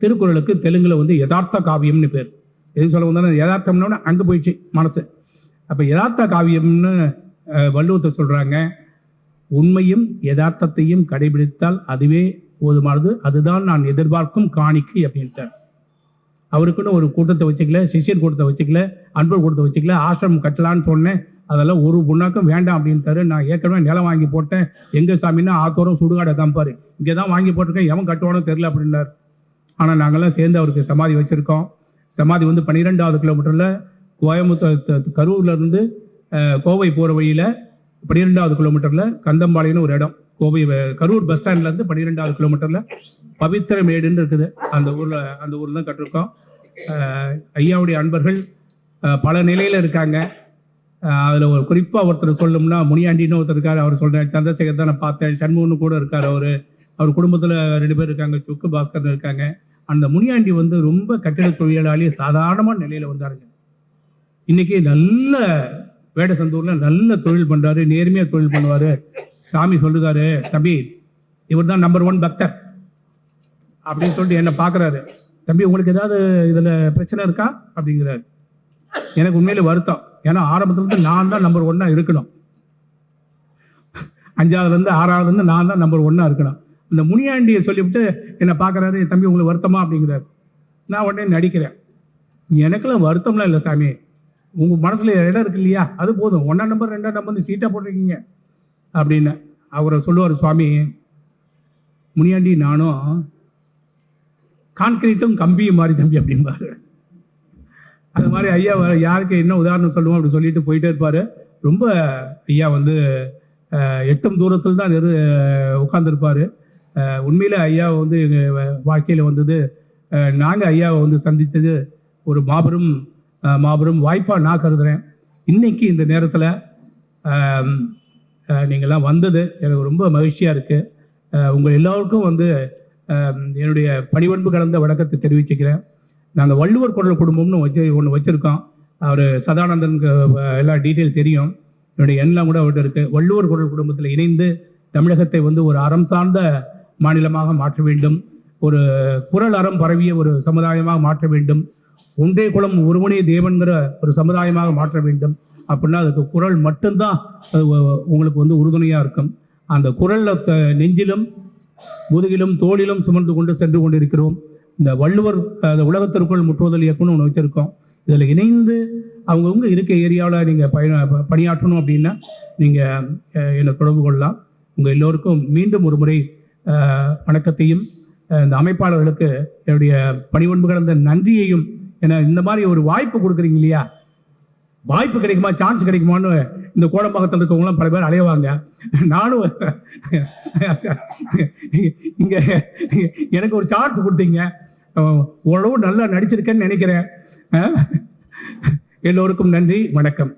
திருக்குறளுக்கு தெலுங்குல வந்து யதார்த்த காவியம்னு பேர். எது சொல்ல வந்தாலும் யதார்த்தம்னு அங்கே போயிடுச்சு மனசு. அப்போ யதார்த்த காவியம்னு வள்ளுவத்தை சொல்றாங்க. உண்மையும் யதார்த்தத்தையும் கடைபிடித்தால் அதுவே போதுமானது, அதுதான் நான் எதிர்பார்க்கும் காணிக்கை அப்படின்ட்டார். அவருக்குன்னு ஒரு கூட்டத்தை வச்சுக்கல, சிஷியர் கூட்டத்தை வச்சுக்கல, அன்பர் கூட்டத்தை வச்சுக்கல, ஆசிரமம் கட்டலான்னு சொன்னேன், அதெல்லாம் ஒரு புண்ணாக்கம் வேண்டாம் அப்படின்ட்டாரு. நான் ஏற்கனவே நிலம் வாங்கி போட்டேன், எங்க சாமின்னா ஆத்தோரம் சுடுகாடை காம்பாரு, இங்கே தான் வாங்கி போட்டிருக்கேன், எவன் கட்டுவானோ தெரியல அப்படின்னார். ஆனால் நாங்கள்லாம் சேர்ந்து அவருக்கு சமாதி வச்சிருக்கோம். சமாதி வந்து 12வது கிலோமீட்டர்ல கோயம்புத்தூர் கரூர்ல இருந்து கோவை போற வழியில 12வது கிலோமீட்டர்ல கந்தம்பாளையம்னு ஒரு இடம், கோவை கரூர் பஸ் ஸ்டாண்ட்ல இருந்து 12வது கிலோமீட்டர்ல பவித்திரமேடுன்னு இருக்குது, அந்த ஊர்ல தான் கட்டிருக்கோம். ஐயாவுடைய அன்பர்கள் பல நிலையில இருக்காங்க. அதுல ஒரு குறிப்பா ஒருத்தர் சொல்லணும்னா முனியாண்டின்னு ஒருத்தர் இருக்காரு, அவர் சொல்றேன், சந்திரசேகர் தான் நான் பார்த்தேன், சண்முகன்னு கூட இருக்காரு, அவர் குடும்பத்துல 2 பேர் இருக்காங்க, சுக்கு பாஸ்கர் இருக்காங்க. அந்த முனியாண்டி வந்து ரொம்ப கட்டிட தொழிலாளி, சாதாரணமான நிலையில வந்தாருங்க. இன்னைக்கு நல்ல வேடசந்தூர்ல நல்ல தொழில் பண்றாரு, நேர்மையா தொழில் பண்ணுவாரு. சாமி சொல்லுறாரு, தம்பி இவர் தான் நம்பர் 1 பக்தர் அப்படின்னு சொல்லிட்டு என்ன பாக்குறாரு. தம்பி உங்களுக்கு ஏதாவது இதுல பிரச்சனை இருக்கா அப்படிங்கிறாரு. எனக்கு உண்மையில வருத்தம், ஏன்னா ஆரம்பத்துல இருந்து நான் தான் நம்பர் 1 இருக்கணும், 5ஆவதுல இருந்து 6ஆவதுல இருந்து நான் தான் நம்பர் 1 இருக்கணும். இந்த முனியாண்டியை சொல்லிவிட்டு என்ன பாக்குறாரு, தம்பி உங்களுக்கு வருத்தமா அப்படிங்கிறாரு. நான் உடனே நடிக்கிறேன், எனக்கெல்லாம் வருத்தம்லாம் இல்லை சாமி, உங்கள் மனசில் இடம் இருக்கு இல்லையா, அது போதும். 1ஆம் நம்பர் 2ஆம் நம்பர் சீட்டாக போட்டிருக்கீங்க அப்படின்னு. அவரை சொல்லுவார் சுவாமி, முனியாண்டி நானும் கான்கிரீட்டும் கம்பியும் மாதிரி தம்பி அப்படிம்பாரு. அது மாதிரி ஐயா யாருக்கு என்ன உதாரணம் சொல்லுவோம் அப்படி சொல்லிட்டு போயிட்டே இருப்பார். ரொம்ப ஐயா வந்து எட்டும் தூரத்தில் தான் உட்கார்ந்துருப்பார். உண்மையில் ஐயா வந்து எங்கள் வாழ்க்கையில் வந்தது, நாங்கள் ஐயாவை வந்து சந்தித்தது ஒரு மாபெரும் மாபெரும் வாய்ப்பாக நான் கருதுகிறேன். இன்னைக்கு இந்த நேரத்தில் நீங்கள்லாம் வந்தது எனக்கு ரொம்ப மகிழ்ச்சியாக இருக்குது. உங்கள் எல்லோருக்கும் வந்து என்னுடைய பணிவன்பு கலந்த வணக்கத்தை தெரிவிச்சுக்கிறேன். நாங்கள் வள்ளுவர் குரல் குடும்பம்னு ஒன்று வச்சுருக்கோம். அவர் சதானந்தனுக்கு எல்லா டீட்டெயில் தெரியும். என்னுடைய எண்ணெலாம் கூட அவர்கிட்ட இருக்குது. வள்ளுவர் குரல் குடும்பத்தில் இணைந்து தமிழகத்தை வந்து ஒரு அறம் சார்ந்த மாநிலமாக மாற்ற வேண்டும், ஒரு குரல் அறம் பரவிய ஒரு சமுதாயமாக மாற்ற வேண்டும், ஒன்றே குலம் ஒருவனே தேவன்கிற ஒரு சமுதாயமாக மாற்ற வேண்டும். அப்படின்னா அதுக்கு குரல் மட்டும்தான் உங்களுக்கு வந்து உறுதுணையாக இருக்கும். அந்த குரலில் நெஞ்சிலும் முதுகிலும் தோளிலும் சுமந்து கொண்டு சென்று கொண்டிருக்கிறோம். இந்த வள்ளுவர் உலகத்திற்குள் முற்றுவதல் இயக்கம்னு ஒன்று வச்சுருக்கோம். இதில் இணைந்து அவங்கவுங்க இருக்க ஏரியாவில் நீங்கள் பணியாற்றணும் அப்படின்னா நீங்கள் என்னை தொடர்பு கொள்ளலாம். உங்கள் எல்லோருக்கும் மீண்டும் ஒரு முறை வணக்கத்தையும் இந்த அமைப்பாளர்களுக்கு என்னுடைய பணிவன்பு கலந்த நன்றியையும், ஏன்னா இந்த மாதிரி ஒரு வாய்ப்பு கொடுக்குறீங்க இல்லையா, வாய்ப்பு கிடைக்குமா, சான்ஸ் கிடைக்குமான்னு இந்த கோடம்பாக்கத்தில் இருக்கவங்களாம் பல பேர் அலையவாங்க. நானும் இங்கே எனக்கு ஒரு சான்ஸ் கொடுத்தீங்க, ஓரளவு நல்லா நடிச்சிருக்கேன்னு நினைக்கிறேன். எல்லோருக்கும் நன்றி, வணக்கம்.